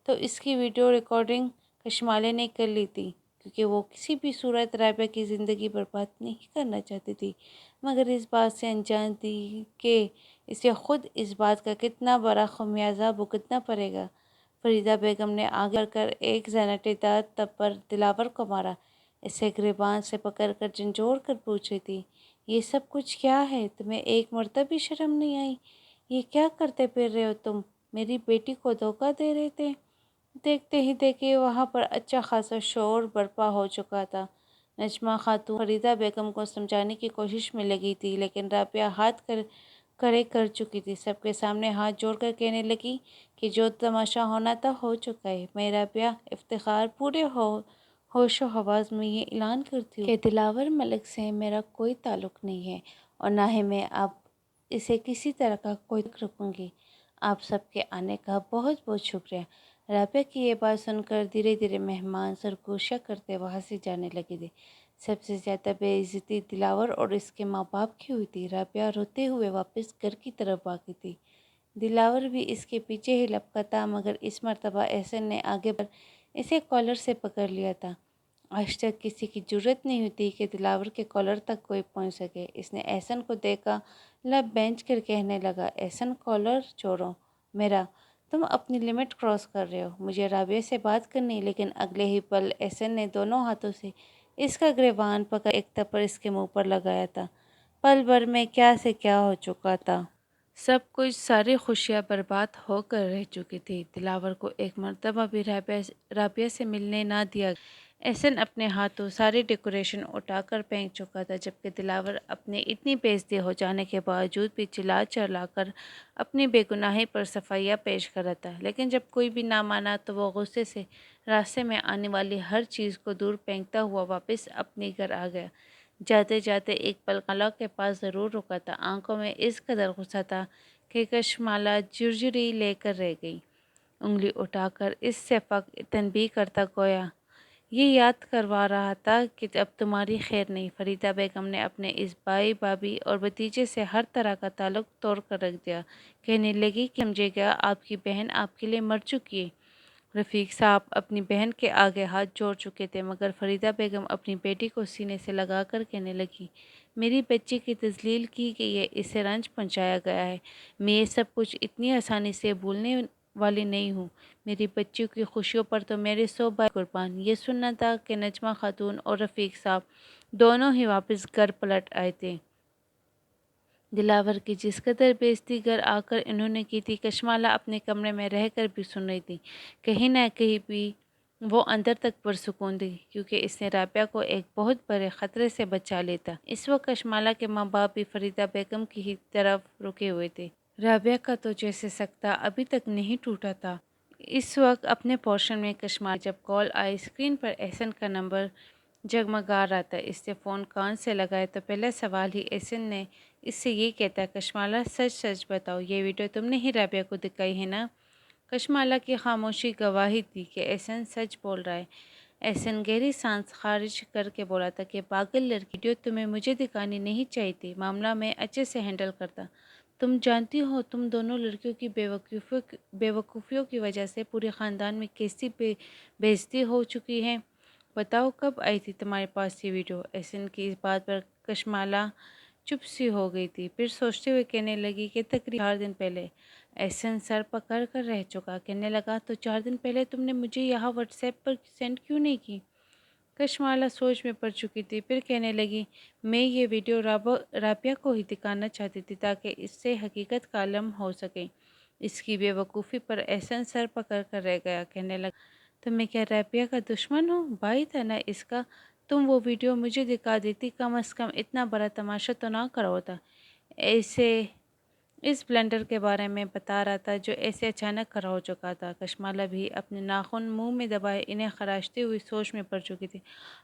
تو اس کی ویڈیو ریکارڈنگ کشمالہ نے کر لی تھی کیونکہ وہ کسی بھی صورت رابعہ کی زندگی برباد نہیں کرنا چاہتی تھی، مگر اس بات سے انجان تھی کہ اسے خود اس بات کا کتنا بڑا خمیازہ بھگتنا پڑے گا۔ فریدہ بیگم نے آگے بڑھ کر ایک زناٹے دار تب پر دلاور کو مارا، اسے گریباں سے پکڑ کر جھنجھوڑ کر پوچھ رہی تھی، یہ سب کچھ کیا ہے؟ تمہیں ایک مرتبہ بھی شرم نہیں آئی؟ یہ کیا کرتے پھر رہے ہو تم؟ میری بیٹی کو دھوکہ دے رہے تھے؟ دیکھتے ہی دیکھتے وہاں پر اچھا خاصا شور برپا ہو چکا تھا۔ نجمہ خاتون فریدہ بیگم کو سمجھانے کی کوشش میں لگی تھی لیکن رابعہ ہاتھ کھڑے کر چکی تھی، سب کے سامنے ہاتھ جوڑ کر کہنے لگی کہ جو تماشا ہونا تھا ہو چکا ہے۔ میں رابعہ افتخار پورے ہوش و حواس میں یہ اعلان کرتی ہوں کہ دلاور ملک سے میرا کوئی تعلق نہیں ہے اور نہ ہی میں اب اسے کسی طرح کا کوئی تعلق رکھوں گی۔ آپ سب کے آنے کا بہت بہت شکریہ۔ رابعہ کی یہ بات سن کر دھیرے دھیرے مہمان سرگوشیاں کرتے وہاں سے جانے لگے تھے۔ سب سے زیادہ بے عزتی دلاور اور اس کے ماں باپ کی ہوئی تھی۔ رابعہ روتے ہوئے واپس گھر کی طرف بھاگی تھی، دلاور بھی اس کے پیچھے ہی لپکا تھا مگر اس مرتبہ احسن نے آگے بڑھ کر اسے کالر سے پکڑ لیا تھا۔ آج تک کسی کی جرأت نہیں ہوئی کہ دلاور کے کالر تک کوئی پہنچ سکے۔ اس نے احسن کو دیکھا، لب بھینچ کر کہنے لگا، احسن کالر چھوڑو میرا، تم اپنی لمٹ کراس کر رہے ہو، مجھے رابعہ سے بات کرنی ہے۔ لیکن اگلے ہی پل احسن نے دونوں ہاتھوں سے اس کا گریبان پکڑ ایک تھپڑ اس کے منہ پر لگایا تھا۔ پل بھر میں کیا سے کیا ہو چکا تھا۔ سب کچھ ساری خوشیاں برباد ہو کر رہ چکی تھی۔ دلاور کو ایک مرتبہ بھی رابعہ سے ملنے نہ دیا گیا۔ احسن اپنے ہاتھوں ساری ڈیکوریشن اٹھا کر پھینک چکا تھا، جبکہ دلاور اپنے اتنی بےعزتی ہو جانے کے باوجود بھی چلا چلا کر اپنی بے گناہی پر صفائیاں پیش کر رہا تھا۔ لیکن جب کوئی بھی نہ مانا تو وہ غصے سے راستے میں آنے والی ہر چیز کو دور پھینکتا ہوا واپس اپنے گھر آ گیا۔ جاتے جاتے ایک پل کملا کے پاس ضرور رکا تھا۔ آنکھوں میں اس قدر غصہ تھا کہ کشمالہ جرجری لے کر رہ گئی، انگلی اٹھا کر اس سے تنبیہ کرتا گویا یہ یاد کروا رہا تھا کہ اب تمہاری خیر نہیں۔ فریدہ بیگم نے اپنے اس بھائی بھابھی اور بھتیجے سے ہر طرح کا تعلق توڑ کر رکھ دیا۔ کہنے لگی کہ سمجھے گا آپ کی بہن آپ کے لیے مر چکی ہے۔ رفیق صاحب اپنی بہن کے آگے ہاتھ جوڑ چکے تھے، مگر فریدہ بیگم اپنی بیٹی کو سینے سے لگا کر کہنے لگی، میری بچی کی تذلیل کی گئی ہے، اسے رنج پہنچایا گیا ہے۔ میں یہ سب کچھ اتنی آسانی سے بھولنے والی نہیں ہوں۔ میری بچیوں کی خوشیوں پر تو میرے 100 بھائی قربان۔ یہ سننا تھا کہ نجمہ خاتون اور رفیق صاحب دونوں ہی واپس گھر پلٹ آئے تھے۔ دلاور کی جس قدر بےعزتی گھر آ کر انہوں نے کی تھی، کشمالہ اپنے کمرے میں رہ کر بھی سن رہی تھی۔ کہیں نہ کہیں بھی وہ اندر تک پرسکون تھی، کیونکہ اس نے رابعہ کو ایک بہت بڑے خطرے سے بچا لیتا۔ اس وقت کشمالہ کے ماں باپ بھی فریدہ بیگم کی ہی طرف رکے ہوئے تھے۔ رابعہ کا تو جیسے سکتہ ابھی تک نہیں ٹوٹا تھا۔ اس وقت اپنے پورشن میں کشمالہ جب کال آئی، اسکرین پر احسن کا نمبر جگمگا رہا تھا۔ اس نے فون کان سے لگایا تو پہلا سوال ہی احسن نے اس سے یہ کہتا، کشمالہ سچ سچ بتاؤ، یہ ویڈیو تم نے ہی رابعہ کو دکھائی ہے نا؟ کشمالہ کی خاموشی گواہی دی کہ احسن سچ بول رہا ہے۔ احسن گہری سانس خارج کر کے بولا تھا کہ پاگل لڑکی، ویڈیو تمہیں مجھے دکھانی نہیں چاہیے تھی، معاملہ میں اچھے سے ہینڈل کرتا۔ تم جانتی ہو تم دونوں لڑکیوں کی بے وقوفیوں کی وجہ سے پورے خاندان میں کیسی بےعزتی ہو چکی ہے۔ بتاؤ کب آئی تھی تمہارے پاس یہ ویڈیو؟ احسن کی اس بات پر کشمالہ چپ سی ہو گئی تھی، پھر سوچتے ہوئے کہنے لگی کہ تقریباً 4 دن پہلے۔ احسن سر پکڑ کر رہ چکا، کہنے لگا تو 4 دن پہلے تم نے مجھے یہاں واٹس ایپ پر سینڈ کیوں نہیں کی؟ کشمالہ سوچ میں پڑ چکی تھی، پھر کہنے لگی میں یہ ویڈیو رابعہ کو ہی دکھانا چاہتی تھی تاکہ اس سے حقیقت کا علم ہو سکے۔ اس کی بے وقوفی پر احسن سر پکڑ کر رہ گیا، کہنے لگا تو میں کیا رابعہ کا دشمن ہوں؟ بھائی تھا نا اس کا، تم وہ ویڈیو مجھے دکھا دیتی، کم از کم اتنا بڑا تماشا تو نہ کرا ہوتا۔ ایسے اس بلنڈر کے بارے میں بتا رہا تھا جو ایسے اچانک کھڑا ہو چکا تھا۔ کشمالہ بھی اپنے ناخن منہ میں دبائے انہیں خراشتے ہوئی سوچ میں پڑ چکی تھی۔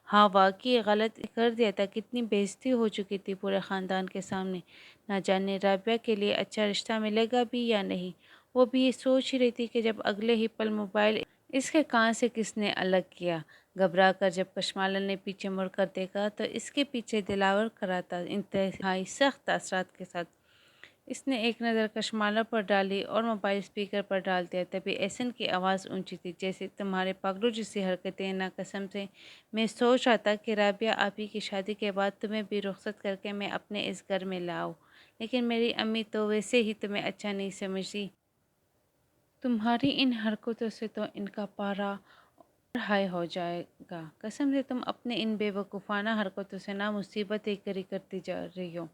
ہاں واقعی غلط کر دیا تھا، کتنی بےعزتی ہو چکی تھی پورے خاندان کے سامنے۔ نہ جانے رابعہ کے لیے اچھا رشتہ ملے گا بھی یا نہیں۔ وہ بھی یہ سوچ ہی رہی تھی کہ جب اگلے ہی پل موبائل اس کے کان سے کس نے الگ کیا۔ گھبرا کر جب کشمالہ نے پیچھے مڑ کر دیکھا تو اس کے پیچھے دلاور کھڑا تھا، انتہائی سخت اثرات کے ساتھ۔ اس نے ایک نظر کشمالہ پر ڈالی اور موبائل اسپیکر پر ڈال دیا۔ تبھی احسن کی آواز اونچی تھی، جیسے تمہارے پاگلوں جیسی حرکتیں نا قسم سے میں سوچ رہا تھا کہ رابعہ آپی کی شادی کے بعد تمہیں بھی رخصت کر کے میں اپنے اس گھر میں لاؤں، لیکن میری امی تو ویسے ہی تمہیں اچھا نہیں سمجھتی۔ تمہاری ان حرکتوں سے تو ان کا پارا اور ہائی ہو جائے گا۔ قسم سے تم اپنے ان بے وقوفانہ حرکتوں سے نا مصیبتیں کھڑی کرتی جا رہی ہو۔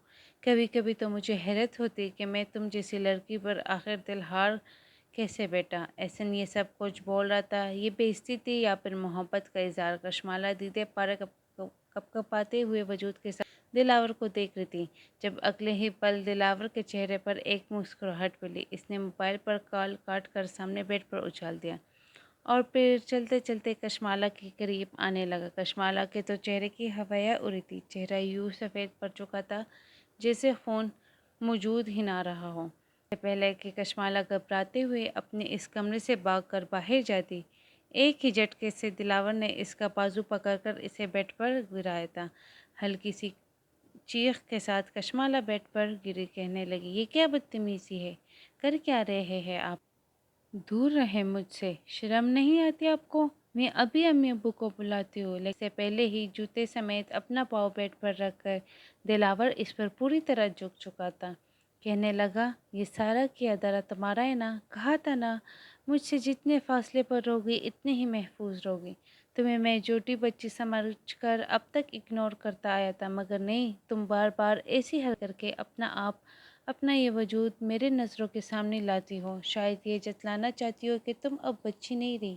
کبھی کبھی تو مجھے حیرت ہوتی کہ میں تم جیسی لڑکی پر آخر دل ہار کیسے بیٹھا۔ احسن یہ سب کچھ بول رہا تھا، یہ بےعزتی تھی یا پھر محبت کا اظہار؟ کشمالہ دیدے پارے کپکپاتے ہوئے وجود کے ساتھ دلاور کو دیکھ رہی تھی۔ جب اگلے ہی پل دلاور کے چہرے پر ایک مسکراہٹ ملی، اس نے موبائل پر کال کاٹ کر سامنے بیڈ پر اچھال دیا اور پھر چلتے چلتے کشمالہ کے قریب آنے لگا۔ کشمالہ کے تو چہرے کی ہوائیاں اڑی تھی، چہرہ یوں سفید پڑ چکا تھا جیسے خون موجود ہی نہ رہا ہو۔ اس سے پہلے کہ کشمالہ گھبراتے ہوئے اپنے اس کمرے سے بھاگ کر باہر جاتی، ایک ہی جھٹکے سے دلاور نے اس کا بازو پکڑ کر اسے بیڈ پر گرایا تھا۔ ہلکی سی چیخ کے ساتھ کشمالہ بیڈ پر گری، کہنے لگی یہ کیا بدتمیزی ہے، کر کیا رہے ہیں آپ؟ دور رہیں مجھ سے، شرم نہیں آتی آپ کو؟ میں ابھی امی ابو کو بلاتی ہوں۔ لیکن اس سے پہلے ہی جوتے سمیت اپنا پاؤں بیڈ پر رکھ کر دلاور اس پر پوری طرح جھک چکا تھا، کہنے لگا یہ سارا کیا دھرا تمہارا ہے نا؟ کہا تھا نا مجھ سے جتنے فاصلے پر رہوگی اتنے ہی محفوظ رہوگی۔ تمہیں میں چھوٹی بچی سمجھ کر اب تک اگنور کرتا آیا تھا، مگر نہیں، تم بار بار ایسی حرکت کر کے اپنا آپ اپنا یہ وجود میرے نظروں کے سامنے لاتی ہو، شاید یہ جتلانا چاہتی ہو کہ تم اب بچی نہیں رہی،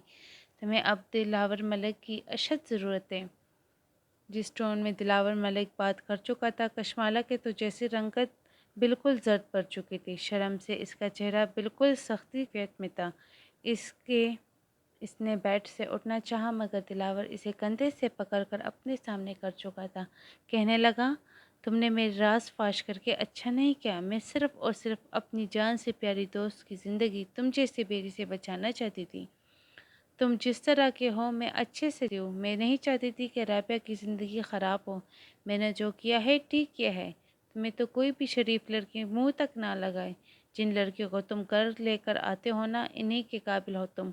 تمہیں اب دلاور ملک کی اشد ضرورت ہے۔ جس ٹون میں دلاور ملک بات کر چکا تھا، کشمالہ کے تو جیسی رنگت بالکل زرد پڑ چکی تھی، شرم سے اس کا چہرہ بالکل سختی کیفیت میں تھا۔ اس نے بیڈ سے اٹھنا چاہا مگر دلاور اسے کندھے سے پکڑ کر اپنے سامنے کر چکا تھا۔ کہنے لگا، تم نے میرے راز فاش کر کے اچھا نہیں کیا، میں صرف اور صرف اپنی جان سے پیاری دوست کی زندگی تم جیسے بیری سے بچانا چاہتی تھی۔ تم جس طرح کے ہو میں اچھے سے ہوں، میں نہیں چاہتی تھی کہ رابعہ کی زندگی خراب ہو، میں نے جو کیا ہے ٹھیک کیا ہے۔ تمہیں تو کوئی بھی شریف لڑکی منہ تک نہ لگائے، جن لڑکیوں کو تم گھر لے کر آتے ہو نا، انہی کے قابل ہو تم۔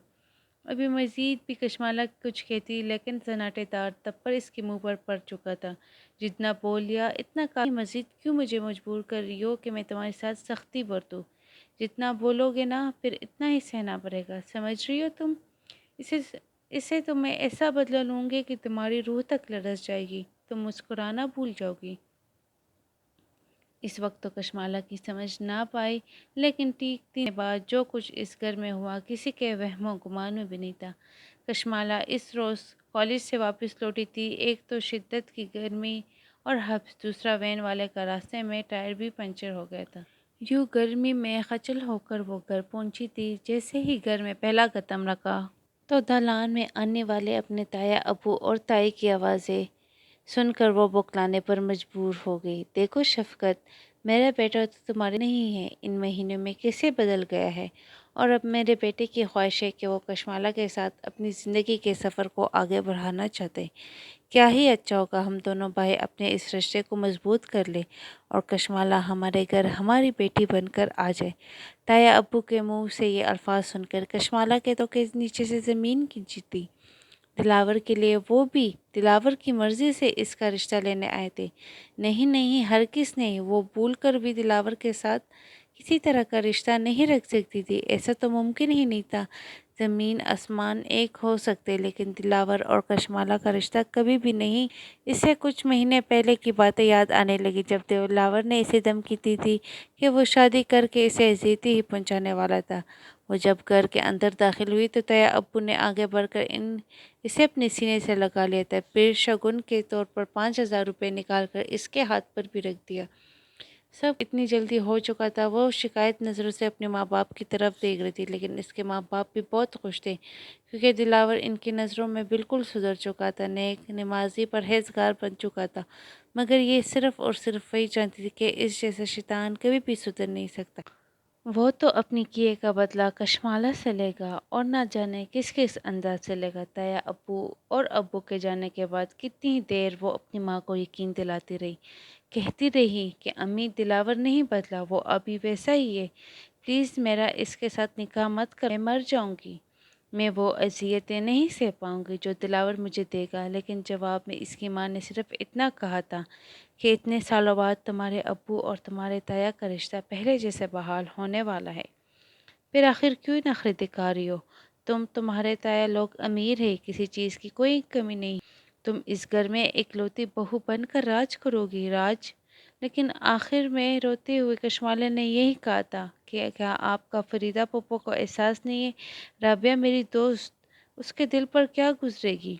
ابھی مزید بھی کشمالہ کچھ کہتی لیکن سناٹے دار تپر اس کے منہ پر پڑ چکا تھا۔ جتنا بول لیا اتنا کافی، مزید کیوں مجھے مجبور کر رہی ہو کہ میں تمہارے ساتھ سختی برتوں؟ جتنا بولو گے نا پھر اتنا ہی سہنا پڑے گا، سمجھ رہی ہو تم؟ اسے تو میں ایسا بدلہ لوں گی کہ تمہاری روح تک لرز جائے گی، تم مسکرانا بھول جاؤ گی۔ اس وقت تو کشمالہ کی سمجھ نہ پائی، لیکن ٹھیک 3 دن بعد جو کچھ اس گھر میں ہوا کسی کے وہم و گمان میں بھی نہیں تھا۔ کشمالہ اس روز کالج سے واپس لوٹی تھی، ایک تو شدت کی گرمی اور حبس، دوسرا وین والے کا راستے میں ٹائر بھی پنچر ہو گیا تھا۔ یوں گرمی میں خچل ہو کر وہ گھر پہنچی تھی۔ جیسے ہی گھر میں پہلا قدم رکھا تو دالان میں آنے والے اپنے تایا ابو اور تائی کی آوازیں سن کر وہ بکلانے پر مجبور ہو گئی۔ دیکھو شفقت، میرا بیٹا تو تمہارے نہیں ہے، ان مہینوں میں کیسے بدل گیا ہے، اور اب میرے بیٹے کی خواہش ہے کہ وہ کشمالہ کے ساتھ اپنی زندگی کے سفر کو آگے بڑھانا چاہتے۔ کیا ہی اچھا ہوگا ہم دونوں بھائی اپنے اس رشتے کو مضبوط کر لیں اور کشمالہ ہمارے گھر ہماری بیٹی بن کر آ جائے۔ تایا ابو کے منہ سے یہ الفاظ سن کر کشمالہ کے تو کے نیچے سے زمین کھنچی تھی۔ دلاور کے لیے، وہ بھی دلاور کی مرضی سے اس کا رشتہ لینے آئے تھے۔ نہیں نہیں، ہرگز نہیں، وہ بھول کر بھی دلاور کے ساتھ کسی طرح کا رشتہ نہیں رکھ سکتی تھی، ایسا تو ممکن ہی نہیں تھا۔ زمین آسمان ایک ہو سکتے لیکن دلاور اور کشمالہ کا رشتہ کبھی بھی نہیں۔ اسے کچھ مہینے پہلے کی باتیں یاد آنے لگی جب دلاور نے اسے دھمکی دی تھی کہ وہ شادی کر کے اسے اذیت ہی پہنچانے والا تھا۔ وہ جب گھر کے اندر داخل ہوئی تو تایا ابو نے آگے بڑھ کر اسے اپنے سینے سے لگا لیا تھا، پھر شگن کے طور پر 5,000 روپے نکال کر اس کے ہاتھ پر بھی رکھ دیا۔ سب اتنی جلدی ہو چکا تھا، وہ شکایت نظروں سے اپنے ماں باپ کی طرف دیکھ رہی تھی، لیکن اس کے ماں باپ بھی بہت خوش تھے کیونکہ دلاور ان کی نظروں میں بالکل سدھر چکا تھا، نیک، نمازی، پرہیزگار بن چکا تھا، مگر یہ صرف اور صرف وہی جانتی تھی کہ اس جیسا شیطان کبھی بھی سدھر نہیں سکتا۔ وہ تو اپنی کیے کا بدلہ کشمالہ سے لے گا اور نہ جانے کس کس انداز سے لے گا۔ تایا ابو کے جانے کے بعد کتنی دیر وہ اپنی ماں کو یقین دلاتی رہی، کہتی رہی کہ امی، دلاور نہیں بدلا، وہ ابھی ویسا ہی ہے، پلیز میرا اس کے ساتھ نکاح مت کر، میں مر جاؤں گی، میں وہ اذیتیں نہیں سہ پاؤں گی جو دلاور مجھے دے گا۔ لیکن جواب میں اس کی ماں نے صرف اتنا کہا تھا کہ اتنے سالوں بعد تمہارے ابو اور تمہارے تایا کا رشتہ پہلے جیسے بحال ہونے والا ہے، پھر آخر کیوں نخرے دکھا رہی ہو؟ تمہارے تایا لوگ امیر ہیں، کسی چیز کی کوئی کمی نہیں، تم اس گھر میں اکلوتی بہو بن کر راج کرو گی، راج۔ لیکن آخر میں روتے ہوئے کشمالہ نے یہی کہا تھا کہ کیا آپ کا فریدہ پھوپھو کو احساس نہیں ہے؟ رابعہ میری دوست، اس کے دل پر کیا گزرے گی؟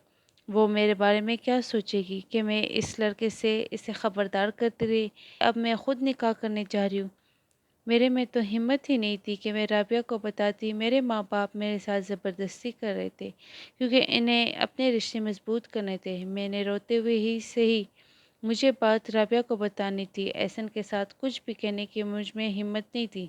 وہ میرے بارے میں کیا سوچے گی کہ میں اس لڑکے سے اسے خبردار کرتی رہی؟ اب میں خود نکاح کرنے جا رہی ہوں۔ میرے میں تو ہمت ہی نہیں تھی کہ میں رابعہ کو بتاتی، میرے ماں باپ میرے ساتھ زبردستی کر رہے تھے کیونکہ انہیں اپنے رشتے مضبوط کرنے تھے۔ میں نے روتے ہوئے ہی سہی، مجھے بات رابعہ کو بتانی تھی، احسن کے ساتھ کچھ بھی کہنے کی مجھ میں ہمت نہیں تھی۔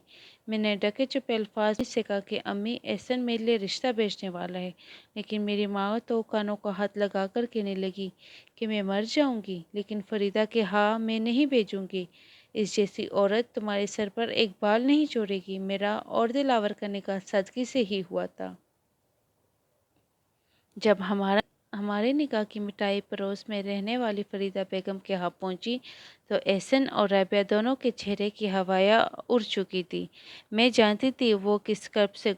میں نے ڈھکے چھپے الفاظ سے کہا کہ امی، احسن میرے لیے رشتہ بھیجنے والا ہے، لیکن میری ماں تو کانوں کو ہاتھ لگا کر کہنے لگی کہ میں مر جاؤں گی لیکن فریدہ کے ہاں میں نہیں بھیجوں گی، اس جیسی عورت تمہارے سر پر ایک بال نہیں چھوڑے گی۔ میرا اور دلاور کا نکاح سادگی سے ہی ہوا تھا۔ جب ہمارے نکاح کی مٹھائی پڑوس میں رہنے والی فریدہ بیگم کے ہاں پہنچی تو احسن اور رابعہ دونوں کے چہرے کی ہوائیاں اڑ چکی تھی۔ میں جانتی تھی وہ کس کرب سے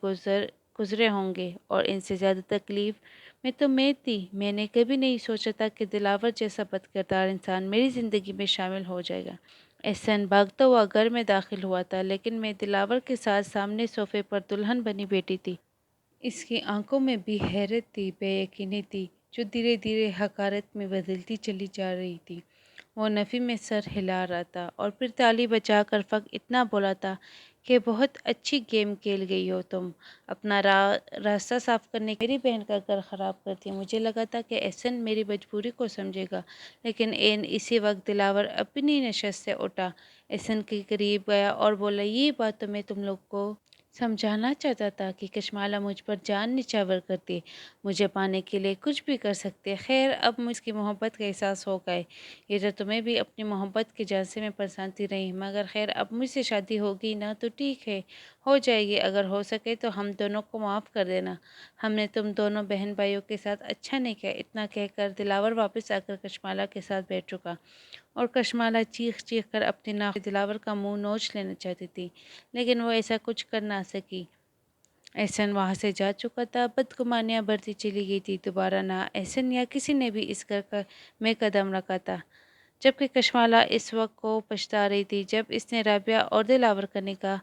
گزرے ہوں گے اور ان سے زیادہ تکلیف میں تو میں تھی۔ میں نے کبھی نہیں سوچا تھا کہ دلاور جیسا بد کردار انسان میری زندگی میں شامل ہو جائے گا۔ احسن بھاگتا ہوا گھر میں داخل ہوا تھا، لیکن میں دلاور کے ساتھ سامنے صوفے پر دلہن بنی بیٹھی تھی۔ اس کی آنکھوں میں بھی حیرت تھی، بے یقینی تھی، جو دھیرے دھیرے حقارت میں بدلتی چلی جا رہی تھی۔ وہ نفی میں سر ہلا رہا تھا اور پھر تالی بجا کر فقط اتنا بولا تھا کہ بہت اچھی گیم کھیل گئی ہو تم، اپنا راستہ صاف کرنے کے میری بہن کا گھر خراب کرتی۔ مجھے لگا تھا کہ احسن میری مجبوری کو سمجھے گا، لیکن اسی وقت دلاور اپنی نشست سے اٹھا، احسن کے قریب گیا اور بولا، یہ بات تو میں تم لوگ کو سمجھانا چاہتا تھا کہ کشمالہ مجھ پر جان نچھاور کرتی ہے، مجھے پانے کے لیے کچھ بھی کر سکتے۔ خیر اب مجھ کی محبت کا احساس ہو گئے، یہ تو تمہیں بھی اپنی محبت کے جھانسے میں پھنساتی رہی، مگر خیر اب مجھ سے شادی ہوگی نا تو ٹھیک ہے، ہو جائے گی، اگر ہو سکے تو ہم دونوں کو معاف کر دینا، ہم نے تم دونوں بہن بھائیوں کے ساتھ اچھا نہیں کیا۔ اتنا کہہ کر دلاور واپس آ کر کشمالہ کے ساتھ بیٹھ چکا اور کشمالہ چیخ چیخ کر اپنی ناک سے دلاور کا منہ نوچ لینا چاہتی تھی، لیکن وہ ایسا کچھ کر نہ سکی۔ احسن وہاں سے جا چکا تھا، بدگمانیاں بڑھتی چلی گئی تھی، دوبارہ نہ احسن یا کسی نے بھی اس گھر میں قدم رکھا تھا، جبکہ کشمالہ اس وقت کو پچھتا رہی تھی جب اس نے رابعہ اور دلاور کا نکاح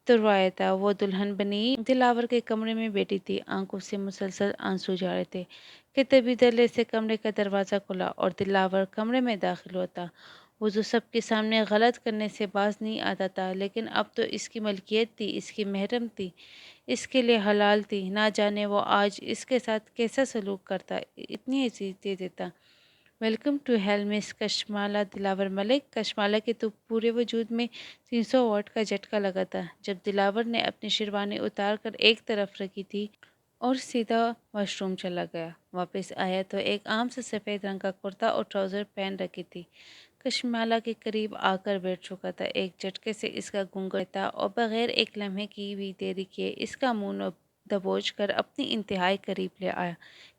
تروایا تھا۔ وہ دلہن بنی دلاور کے کمرے میں بیٹھی تھی، آنکھوں سے مسلسل آنسو جا رہے تھے کہ تبھی دلے سے کمرے کا دروازہ کھلا اور دلاور کمرے میں داخل ہوتا۔ وہ جو سب کے سامنے غلط کرنے سے باز نہیں آتا تھا، لیکن اب تو اس کی ملکیت تھی، اس کی محرم تھی، اس کے لیے حلال تھی، نہ جانے وہ آج اس کے ساتھ کیسا سلوک کرتا، اتنی عزت دیتا۔ ویلکم ٹو ہیل مس کشمالہ دلاور ملک۔ کشمالہ کے تو پورے وجود میں 300 واٹ کا جھٹکا لگا تھا جب دلاور نے اپنی شیروانی اتار کر ایک طرف رکھی تھی اور سیدھا واش روم چلا گیا۔ واپس آیا تو ایک عام سے سفید رنگ کا کرتا اور ٹراؤزر پہن رکھی تھی، کشمالہ کے قریب آ کر بیٹھ چکا تھا، ایک جھٹکے سے اس کا گھونگھٹ تھا اور بغیر ایک لمحے کی بھی دیری کیے اس کا منہ دبوچ کر اپنی انتہائی قریب لے آیا،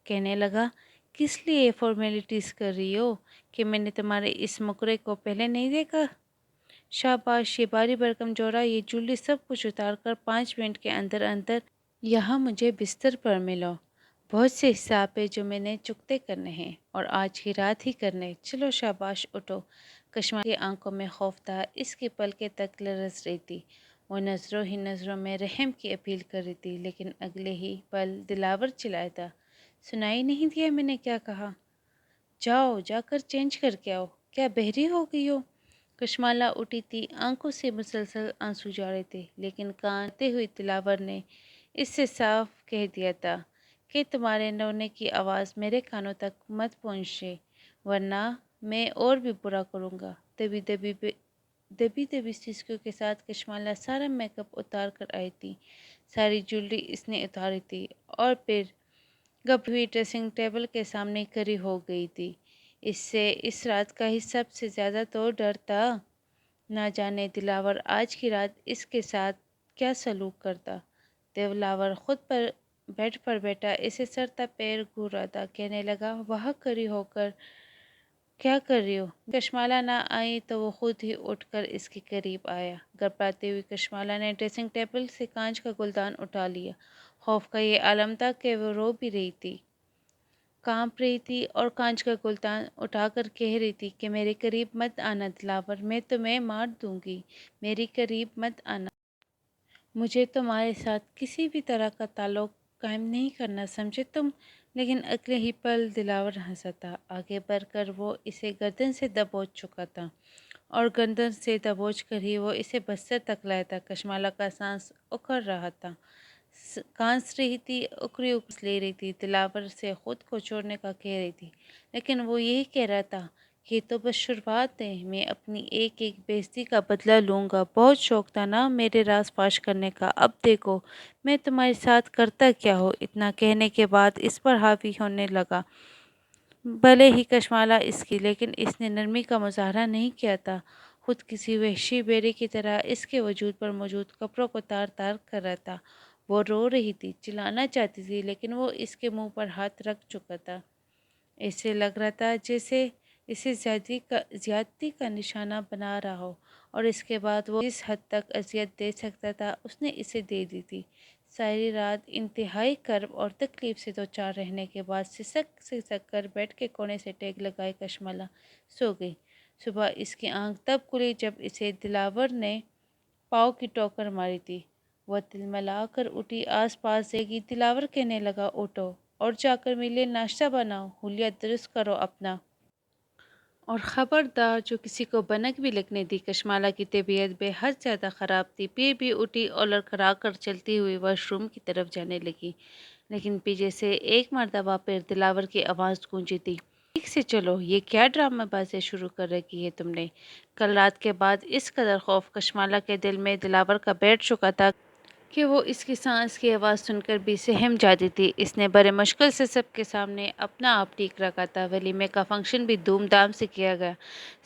کہنے لگا، کس لیے یہ فارمیلٹیز کر رہی ہو کہ میں نے تمہارے اس مکرے کو پہلے نہیں دیکھا؟ شاباش، یہ بھاری بھرکم جوڑا، یہ جولی سب کچھ اتار کر 5 منٹ کے اندر اندر یہاں مجھے بستر پر ملو۔ بہت سے حساب ہے جو میں نے چکتے کرنے ہیں اور آج کی رات ہی کرنے، چلو شاباش اٹھو۔ کشمالہ کی آنکھوں میں خوف تھا، اس کی پلکیں تک لرز رہی تھی، وہ نظروں ہی نظروں میں رحم کی اپیل کر رہی تھی، لیکن اگلے ہی پل دلاور چلایا تھا، سنائی نہیں دیا میں نے کیا کہا؟ جاؤ جا کر چینج کر کے آؤ، کیا بہری ہو گئی ہو؟ کشمالہ اٹھی تھی، آنکھوں سے مسلسل آنسو جا رہے تھے، لیکن کانپتے ہوئے دلاور نے اس سے صاف کہہ دیا تھا کہ تمہارے رونے کی آواز میرے کانوں تک مت پہنچے، ورنہ میں اور بھی برا کروں گا۔ دبی دبی سسکیوں کے ساتھ کشمالہ سارا میک اپ اتار کر آئی تھی، ساری جویلری اس نے اتاری تھی اور پھر گپ ہوئی ڈریسنگ ٹیبل کے سامنے کھڑی ہو گئی تھی۔ اس سے اس رات کا ہی سب سے زیادہ تو ڈر تھا، نہ جانے دلاور آج کی رات اس کے ساتھ کیا سلوک کرتا۔ دلاور خود پر بیڈ پر بیٹھا اسے سر تا پیر گھور رہا تھا، کہنے لگا، وہاں کھڑی ہو کر کیا کر رہی ہو؟ کشمالہ نہ آئی تو وہ خود ہی اٹھ کر اس کے قریب آیا۔ گھبراتی ہوئی کشمالہ نے ڈریسنگ ٹیبل سے کانچ کا گلدان اٹھا لیا، خوف کا یہ عالم تھا کہ وہ رو بھی رہی تھی، کانپ رہی تھی اور کانچ کا گلدان اٹھا کر کہہ رہی تھی کہ میرے قریب مت آنا دلاور، میں تمہیں مار دوں گی، میرے قریب مت آنا، مجھے تمہارے ساتھ کسی بھی طرح کا تعلق قائم نہیں کرنا، سمجھے تم؟ لیکن اگلے ہی پل دلاور ہنسا تھا، آگے بڑھ کر وہ اسے گردن سے دبوچ چکا تھا اور گردن سے دبوچ کر ہی وہ اسے بستر تک لایا تھا۔ کشمالہ کا سانس اکھڑ رہا تھا، کانس رہی تھی، اکھری اکھری لے رہی تھی، دلاور سے خود کو چھوڑنے کا کہہ رہی تھی، لیکن وہ یہی کہہ رہا تھا، یہ تو بس شروعات ہے، میں اپنی ایک ایک بے عزتی کا بدلہ لوں گا، بہت شوق تھا نا میرے راز فاش کرنے کا، اب دیکھو میں تمہارے ساتھ کرتا کیا ہوں۔ اتنا کہنے کے بعد اس پر حاوی ہونے لگا، بھلے ہی کشمالہ اس کی، لیکن اس نے نرمی کا مظاہرہ نہیں کیا تھا، خود کسی وحشی بھیڑیے کی طرح اس کے وجود پر موجود کپڑوں کو تار تار کر رہا تھا۔ وہ رو رہی تھی، چلانا چاہتی تھی، لیکن وہ اس کے منہ پر ہاتھ رکھ چکا تھا، ایسے لگ رہا تھا جیسے اسے زیادتی کا نشانہ بنا رہا ہو، اور اس کے بعد وہ جس حد تک اذیت دے سکتا تھا اس نے اسے دے دی تھی۔ ساری رات انتہائی کرب اور تکلیف سے دوچار رہنے کے بعد سسک سسک کر بیڈ کے کونے سے ٹیک لگائے کشمالہ سو گئی۔ صبح اس کی آنکھ تب کھلی جب اسے دلاور نے پاؤں کی ٹوکر ماری تھی۔ وہ تلملا کر اٹھی، آس پاس دیکھی۔ دلاور کہنے لگا، اٹھو اور جا کر میرے لیے ناشتہ بناؤ، حلیہ درست کرو اپنا، اور خبردار جو کسی کو بنک بھی لگنے دی۔ کشمالہ کی طبیعت بے حد زیادہ خراب تھی، پھر بھی اٹھی اور لڑکھڑا کر چلتی ہوئی واش روم کی طرف جانے لگی، لیکن پیچھے سے ایک مرتبہ پھر دلاور کی آواز گونجی تھی، ٹھیک سے چلو، یہ کیا ڈرامہ بازی شروع کر رکھی ہے تم نے؟ کل رات کے بعد اس قدر خوف کشمالہ کے دل میں دلاور کا بیٹھ چکا تھا کہ وہ اس کی سانس کی آواز سن کر بھی سہم جاتی تھی۔ اس نے بڑے مشکل سے سب کے سامنے اپنا آپ ٹھیک رکھا تھا۔ ولیمے کا فنکشن بھی دھوم دھام سے کیا گیا۔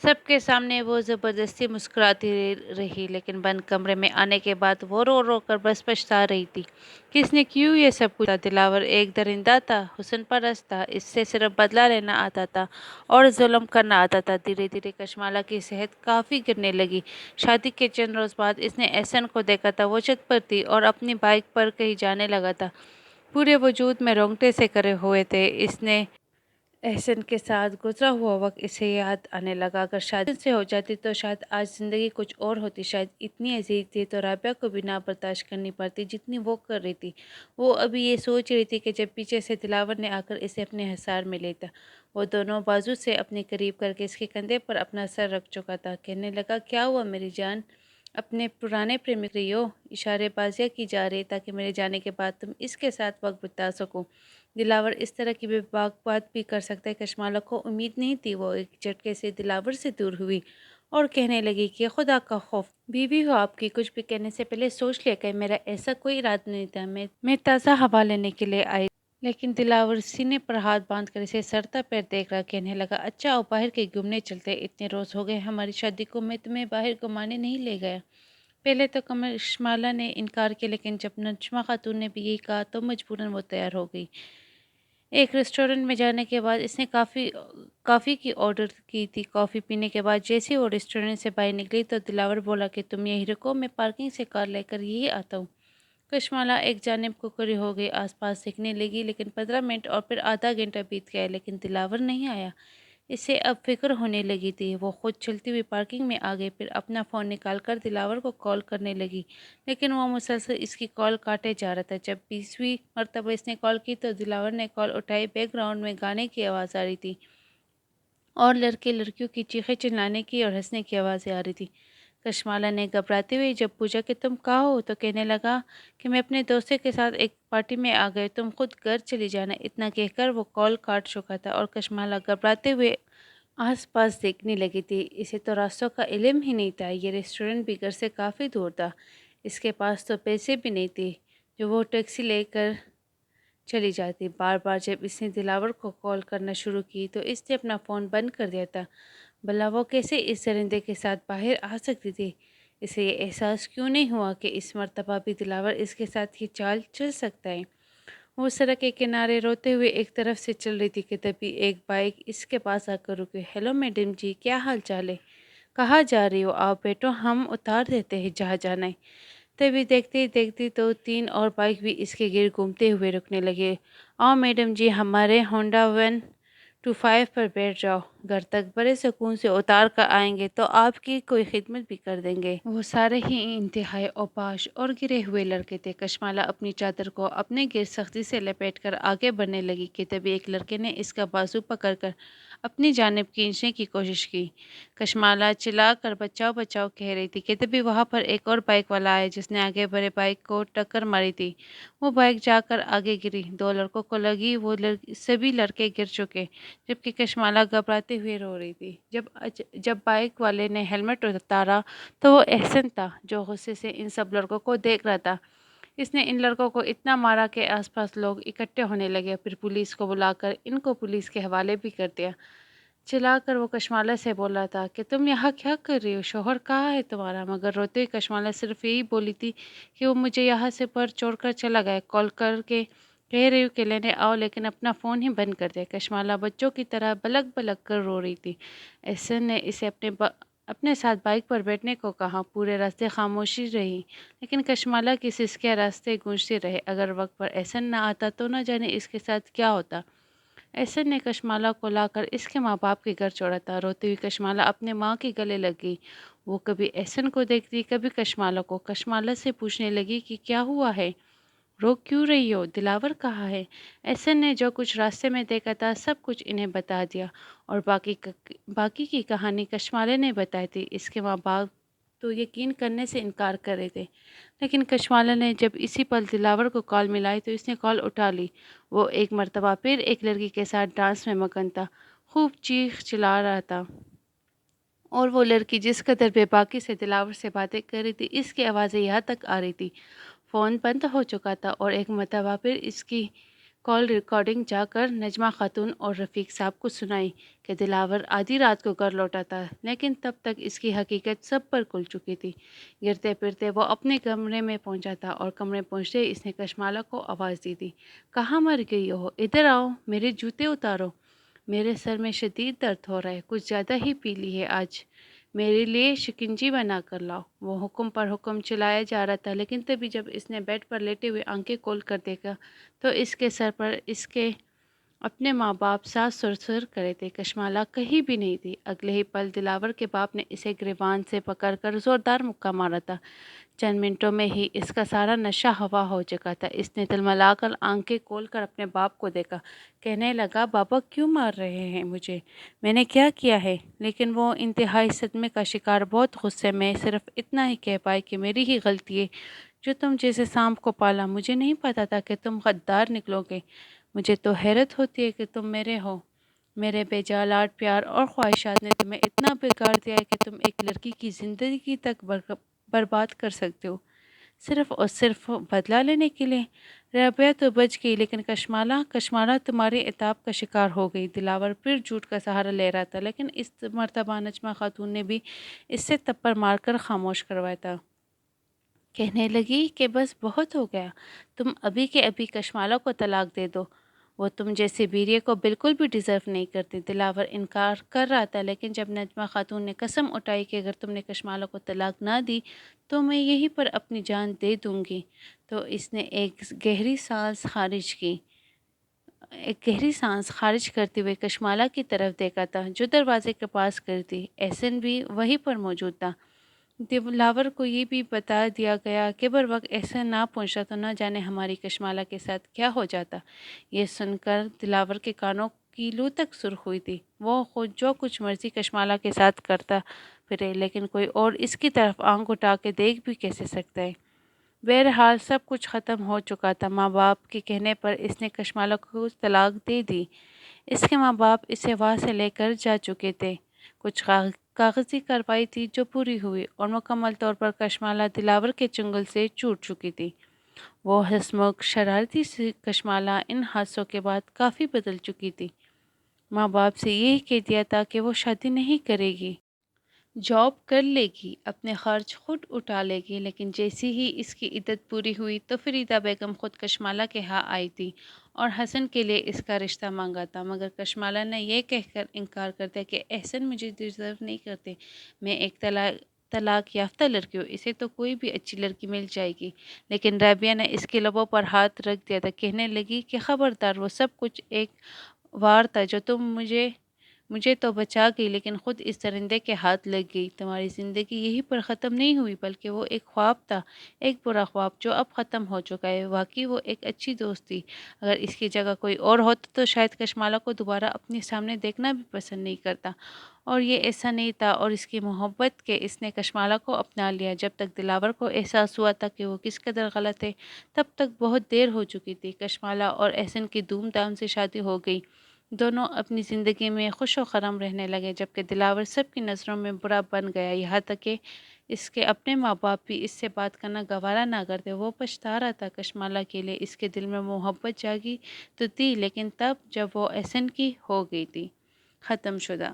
سب کے سامنے وہ زبردستی مسکراتی رہی، لیکن بند کمرے میں آنے کے بعد وہ رو رو کر بس پچھتا رہی تھی کہ اس نے کیوں یہ سب کچھ کیا۔ دلاور ایک درندہ تھا، حسن پرست تھا، اس سے صرف بدلہ لینا آتا تھا اور ظلم کرنا آتا تھا۔ دھیرے دھیرے کشمالہ کی صحت کافی گرنے لگی۔ شادی کے چند روز بعد اس نے احسن کو دیکھا تھا۔ وہ چھت پر تھی اور اپنی بائیک پر کہیں جانے لگا تھا۔ پورے وجود میں رونگٹے سے کھڑے ہوئے تھے۔ اس نے احسن کے ساتھ گزرا ہوا وقت اسے یاد آنے لگا۔ اگر شادی سے ہو جاتی تو شاید آج زندگی کچھ اور ہوتی، شاید اتنی عزیز تھی تو رابعہ کو بھی نہ برداشت کرنی پڑتی جتنی وہ کر رہی تھی۔ وہ ابھی یہ سوچ رہی تھی کہ جب پیچھے سے دلاور نے آ کر اسے اپنے حصار میں لیتا۔ وہ دونوں بازو سے اپنے قریب کر کے اس کے کندھے پر اپنا سر رکھ چکا تھا۔ کہنے لگا، کیا ہوا میری جان؟ اپنے پرانے پریمی رہی ہو؟ اشارے بازیاں کی جا رہی تاکہ میرے جانے کے بعد تم اس کے ساتھ وقت بتا سکو۔ دلاور اس طرح کی بے باک بات بھی کر سکتا ہے، کشمالہ کو امید نہیں تھی۔ وہ ایک جھٹکے سے دلاور سے دور ہوئی اور کہنے لگی کہ خدا کا خوف، بیوی ہو آپ کی، کچھ بھی کہنے سے پہلے سوچ لیا کہ میرا ایسا کوئی ارادہ نہیں تھا۔ میں تازہ ہوا لینے کے لیے آئی۔ لیکن دلاور سینے پر ہاتھ باندھ کر اسے سرتا پیر دیکھ رہا، کہنے لگا، اچھا آؤ باہر کے گھومنے چلتے، اتنے روز ہو گئے ہماری شادی کو، میں تمہیں باہر گھمانے نہیں لے گیا۔ پہلے تو کشمالہ نے انکار کیا، لیکن جب نجمہ خاتون نے بھی یہی کہا تو مجبوراً وہ تیار ہو گئی۔ ایک ریسٹورنٹ میں جانے کے بعد اس نے کافی کی آرڈر کی تھی۔ کافی پینے کے بعد جیسے وہ ریسٹورنٹ سے باہر نکلی تو دلاور بولا کہ تم یہیں رکو، میں پارکنگ سے کار لے کر یہی آتا ہوں۔ کشمالہ ایک جانب کو کھڑی ہو گئی، آس پاس دیکھنے لگی، لیکن 15 منٹ اور پھر آدھا گھنٹہ بیت گیا لیکن دلاور نہیں آیا۔ اسے اب فکر ہونے لگی تھی۔ وہ خود چلتی ہوئی پارکنگ میں آ گئی، پھر اپنا فون نکال کر دلاور کو کال کرنے لگی، لیکن وہ مسلسل اس کی کال کاٹے جا رہا تھا۔ جب 20ویں مرتبہ اس نے کال کی تو دلاور نے کال اٹھائی۔ بیک گراؤنڈ میں گانے کی آواز آ رہی تھی اور لڑکے لڑکیوں کی چیخیں چلانے کی اور ہنسنے کی آوازیں آ رہی تھی۔ کشمالہ نے گھبراتے ہوئے جب پوچھا کہ تم کہاں ہو تو کہنے لگا کہ میں اپنے دوستوں کے ساتھ ایک پارٹی میں آ گئے، تم خود گھر چلی جانا۔ اتنا کہہ کر وہ کال کاٹ چکا تھا اور کشمالہ گھبراتے ہوئے آس پاس دیکھنے لگی تھی۔ اسے تو راستوں کا علم ہی نہیں تھا، یہ ریسٹورنٹ بھی گھر سے کافی دور تھا، اس کے پاس تو پیسے بھی نہیں تھے جو وہ ٹیکسی لے کر چلی جاتی۔ بار بار جب اس نے دلاور کو کال کرنا شروع کی تو اس نے اپنا فون بند کر دیا تھا۔ بھلا وہ کیسے اس درندے کے ساتھ باہر آ سکتی تھی؟ اسے یہ احساس کیوں نہیں ہوا کہ اس مرتبہ بھی دلاور اس کے ساتھ یہ چال چل سکتا ہے؟ وہ سڑک کے کنارے روتے ہوئے ایک طرف سے چل رہی تھی کہ تبھی ایک بائک اس کے پاس آ کر رکی۔ ہیلو میڈم جی، کیا حال چال ہے؟ کہاں جا رہی ہو؟ آؤ بیٹھو، ہم اتار دیتے ہیں جہاں جانا ہے۔ تبھی دیکھتے ہی دیکھتے تو 3 اور بائک بھی اس کے گرد گھومتے ہوئے رکنے لگے۔ آؤ میڈم جی، ہمارے ہونڈا 125 پر بیٹھ جاؤ، گھر تک بڑے سکون سے اتار کر آئیں گے تو آپ کی کوئی خدمت بھی کر دیں گے۔ وہ سارے ہی انتہائی اوپاش اور گرے ہوئے لڑکے تھے۔ کشمالہ اپنی چادر کو اپنے گرد سختی سے لپیٹ کر آگے بڑھنے لگی کہ تبھی ایک لڑکے نے اس کا بازو پکڑ کر اپنی جانب کھینچنے کی کوشش کی۔ کشمالہ چلا کر بچاؤ بچاؤ کہہ رہی تھی کہ تبھی وہاں پر ایک اور بائک والا آیا جس نے آگے بڑھے بائک کو ٹکر ماری تھی۔ وہ بائک جا کر آگے گری، 2 لڑکوں کو لگی، وہ سبھی لڑکے گر چکے، جبکہ کشمالہ گھبراتے ہوئے رو رہی تھی۔ جب بائک والے نے ہیلمٹ اتارا تو وہ احسن تھا جو غصے سے ان سب لڑکوں کو دیکھ رہا تھا۔ اس نے ان لڑکوں کو اتنا مارا کہ آس پاس لوگ اکٹھے ہونے لگے، پھر پولیس کو بلا کر ان کو پولیس کے حوالے بھی کر دیا۔ چلا کر وہ کشمالہ سے بولا تھا کہ تم یہاں کیا کر رہی ہو؟ شوہر کہاں ہے تمہارا؟ مگر روتے ہوئے کشمالہ صرف یہی بولی تھی کہ وہ مجھے یہاں سے پر چھوڑ کر چلا گیا، کال کر کے کہہ رہی ہوں کہ لینے آؤ، لیکن اپنا فون ہی بند کر دیا۔ کشمالہ بچوں کی طرح بلک بلک کر رو رہی تھی۔ احسن نے اسے اپنے ساتھ بائک پر بیٹھنے کو کہا۔ پورے راستے خاموشی رہی، لیکن کشمالہ کی سسکیاں راستے گونجتے رہے۔ اگر وقت پر احسن نہ آتا تو نہ جانے اس کے ساتھ کیا ہوتا۔ احسن نے کشمالہ کو لا کر اس کے ماں باپ کے گھر چھوڑا تھا۔ روتی ہوئی کشمالہ اپنے ماں کے گلے لگ گئی۔ وہ کبھی احسن کو دیکھتی، کبھی کشمالہ کو۔ کشمالہ سے پوچھنے لگی کہ کیا ہوا ہے؟ رو کیوں رہی ہو؟ دلاور کہاں ہے؟ احسن نے جو کچھ راستے میں دیکھا تھا سب کچھ انہیں بتا دیا، اور باقی کی کہانی کشمالے نے بتائی تھی۔ اس کے ماں باپ تو یقین کرنے سے انکار کر رہے تھے، لیکن کشمالہ نے جب اسی پل دلاور کو کال ملائی تو اس نے کال اٹھا لی۔ وہ ایک مرتبہ پھر ایک لڑکی کے ساتھ ڈانس میں مگن تھا، خوب چیخ چلا رہا تھا، اور وہ لڑکی جس قدر بے باکی سے دلاور سے باتیں کر رہی تھی اس کی آوازیں یہاں تک آ رہی تھی۔ فون بند ہو چکا تھا، اور ایک مرتبہ پھر اس کی کال ریکارڈنگ جا کر نجمہ خاتون اور رفیق صاحب کو سنائی کہ دلاور آدھی رات کو گھر لوٹا تھا، لیکن تب تک اس کی حقیقت سب پر کھل چکی تھی۔ گرتے پھرتے وہ اپنے کمرے میں پہنچا تھا، اور کمرے پہنچتے ہی اس نے کشمالہ کو آواز دی تھی، کہاں مر گئی ہو؟ ادھر آؤ، میرے جوتے اتارو، میرے سر میں شدید درد ہو رہا ہے، کچھ زیادہ ہی پی لی ہے آج، میرے لیے شکنجی بنا کر لاؤ۔ وہ حکم پر حکم چلایا جا رہا تھا، لیکن تبھی جب اس نے بیڈ پر لیٹے ہوئے آنکھیں کھول کر دیکھا تو اس کے سر پر اس کے اپنے ماں باپ ساتھ سرسر کرے تھے۔ کشمالہ کہیں بھی نہیں تھی۔ اگلے ہی پل دلاور کے باپ نے اسے گریبان سے پکڑ کر زوردار مکہ مارا تھا۔ چند منٹوں میں ہی اس کا سارا نشہ ہوا ہو چکا تھا۔ اس نے تلملا کر آنکھیں کھول کر اپنے باپ کو دیکھا، کہنے لگا، بابا کیوں مار رہے ہیں مجھے؟ میں نے کیا کیا ہے؟ لیکن وہ انتہائی صدمے کا شکار بہت غصے میں صرف اتنا ہی کہہ پائی کہ میری ہی غلطی ہے جو تم جیسے سانپ کو پالا، مجھے نہیں پتا تھا کہ تم غدار نکلو گے، مجھے تو حیرت ہوتی ہے کہ تم میرے ہو، میرے بے جا لاڈ پیار اور خواہشات نے تمہیں اتنا بگاڑ دیا ہے کہ تم ایک لڑکی کی زندگی تک برباد کر سکتے ہو، صرف اور صرف بدلہ لینے کے لیے۔ رابعہ تو بچ گئی، لیکن کشمالہ تمہاری عتاب کا شکار ہو گئی۔ دلاور پھر جھوٹ کا سہارا لے رہا تھا، لیکن اس مرتبہ نجمہ خاتون نے بھی اس سے تپر مار کر خاموش کروایا تھا۔ کہنے لگی کہ بس بہت ہو گیا، تم ابھی کے ابھی کشمالہ کو طلاق دے دو، وہ تم جیسے بیریے کو بالکل بھی ڈیزرو نہیں کرتی۔ دلاور انکار کر رہا تھا، لیکن جب نجمہ خاتون نے قسم اٹھائی کہ اگر تم نے کشمالہ کو طلاق نہ دی تو میں یہیں پر اپنی جان دے دوں گی، تو اس نے ایک گہری سانس خارج کرتے ہوئے کشمالہ کی طرف دیکھا تھا جو دروازے کے پاس کھڑی تھی۔ احسن بھی وہیں پر موجود تھا۔ دلاور کو یہ بھی بتا دیا گیا کہ بر وقت احسن نہ پہنچا تو نہ جانے ہماری کشمالہ کے ساتھ کیا ہو جاتا۔ یہ سن کر دلاور کے کانوں کی لو تک سرخ ہوئی تھی۔ وہ خود جو کچھ مرضی کشمالہ کے ساتھ کرتا پھرے، لیکن کوئی اور اس کی طرف آنکھ اٹھا کے دیکھ بھی کیسے سکتا ہے؟ بہرحال سب کچھ ختم ہو چکا تھا۔ ماں باپ کے کہنے پر اس نے کشمالہ کو طلاق دے دی۔ اس کے ماں باپ اسے وہاں سے لے کر جا چکے تھے۔ کچھ کاغذی کارروائی تھی جو پوری ہوئی، اور مکمل طور پر کشمالہ دلاور کے چنگل سے چھوٹ چکی تھی۔ وہ ہنسمکھ شرارتی سی کشمالہ ان حادثوں کے بعد کافی بدل چکی تھی۔ ماں باپ سے یہی کہہ دیا تھا کہ وہ شادی نہیں کرے گی، جاب کر لے گی، اپنے خرچ خود اٹھا لے گی، لیکن جیسی ہی اس کی عدت پوری ہوئی تو فریدہ بیگم خود کشمالہ کے ہاں آئی تھی اور حسن کے لیے اس کا رشتہ مانگا تھا، مگر کشمالہ نے یہ کہہ کر انکار کر دیا کہ احسن مجھے ڈیزرو نہیں کرتے، میں ایک طلاق یافتہ لڑکی ہوں، اسے تو کوئی بھی اچھی لڑکی مل جائے گی۔ لیکن رابعہ نے اس کے لبوں پر ہاتھ رکھ دیا تھا، کہنے لگی کہ خبردار، وہ سب کچھ ایک وار تھا جو تم مجھے تو بچا گئی، لیکن خود اس درندے کے ہاتھ لگ گئی۔ تمہاری زندگی یہیں پر ختم نہیں ہوئی، بلکہ وہ ایک خواب تھا، ایک برا خواب جو اب ختم ہو چکا ہے۔ واقعی وہ ایک اچھی دوست تھی، اگر اس کی جگہ کوئی اور ہوتا تو شاید کشمالہ کو دوبارہ اپنے سامنے دیکھنا بھی پسند نہیں کرتا، اور یہ ایسا نہیں تھا، اور اس کی محبت کہ اس نے کشمالہ کو اپنا لیا۔ جب تک دلاور کو احساس ہوا تھا کہ وہ کس قدر غلط ہے، تب تک بہت دیر ہو چکی تھی۔ کشمالہ اور احسن کی دھوم دھام سے شادی ہو گئی، دونوں اپنی زندگی میں خوش و خرم رہنے لگے، جبکہ دلاور سب کی نظروں میں برا بن گیا، یہاں تک کہ اس کے اپنے ماں باپ بھی اس سے بات کرنا گوارا نہ کرتے۔ وہ پچھتا رہا تھا۔ کشمالہ کے لیے اس کے دل میں محبت جاگی تو تھی، لیکن تب جب وہ احسن کی ہو گئی تھی۔ ختم شدہ۔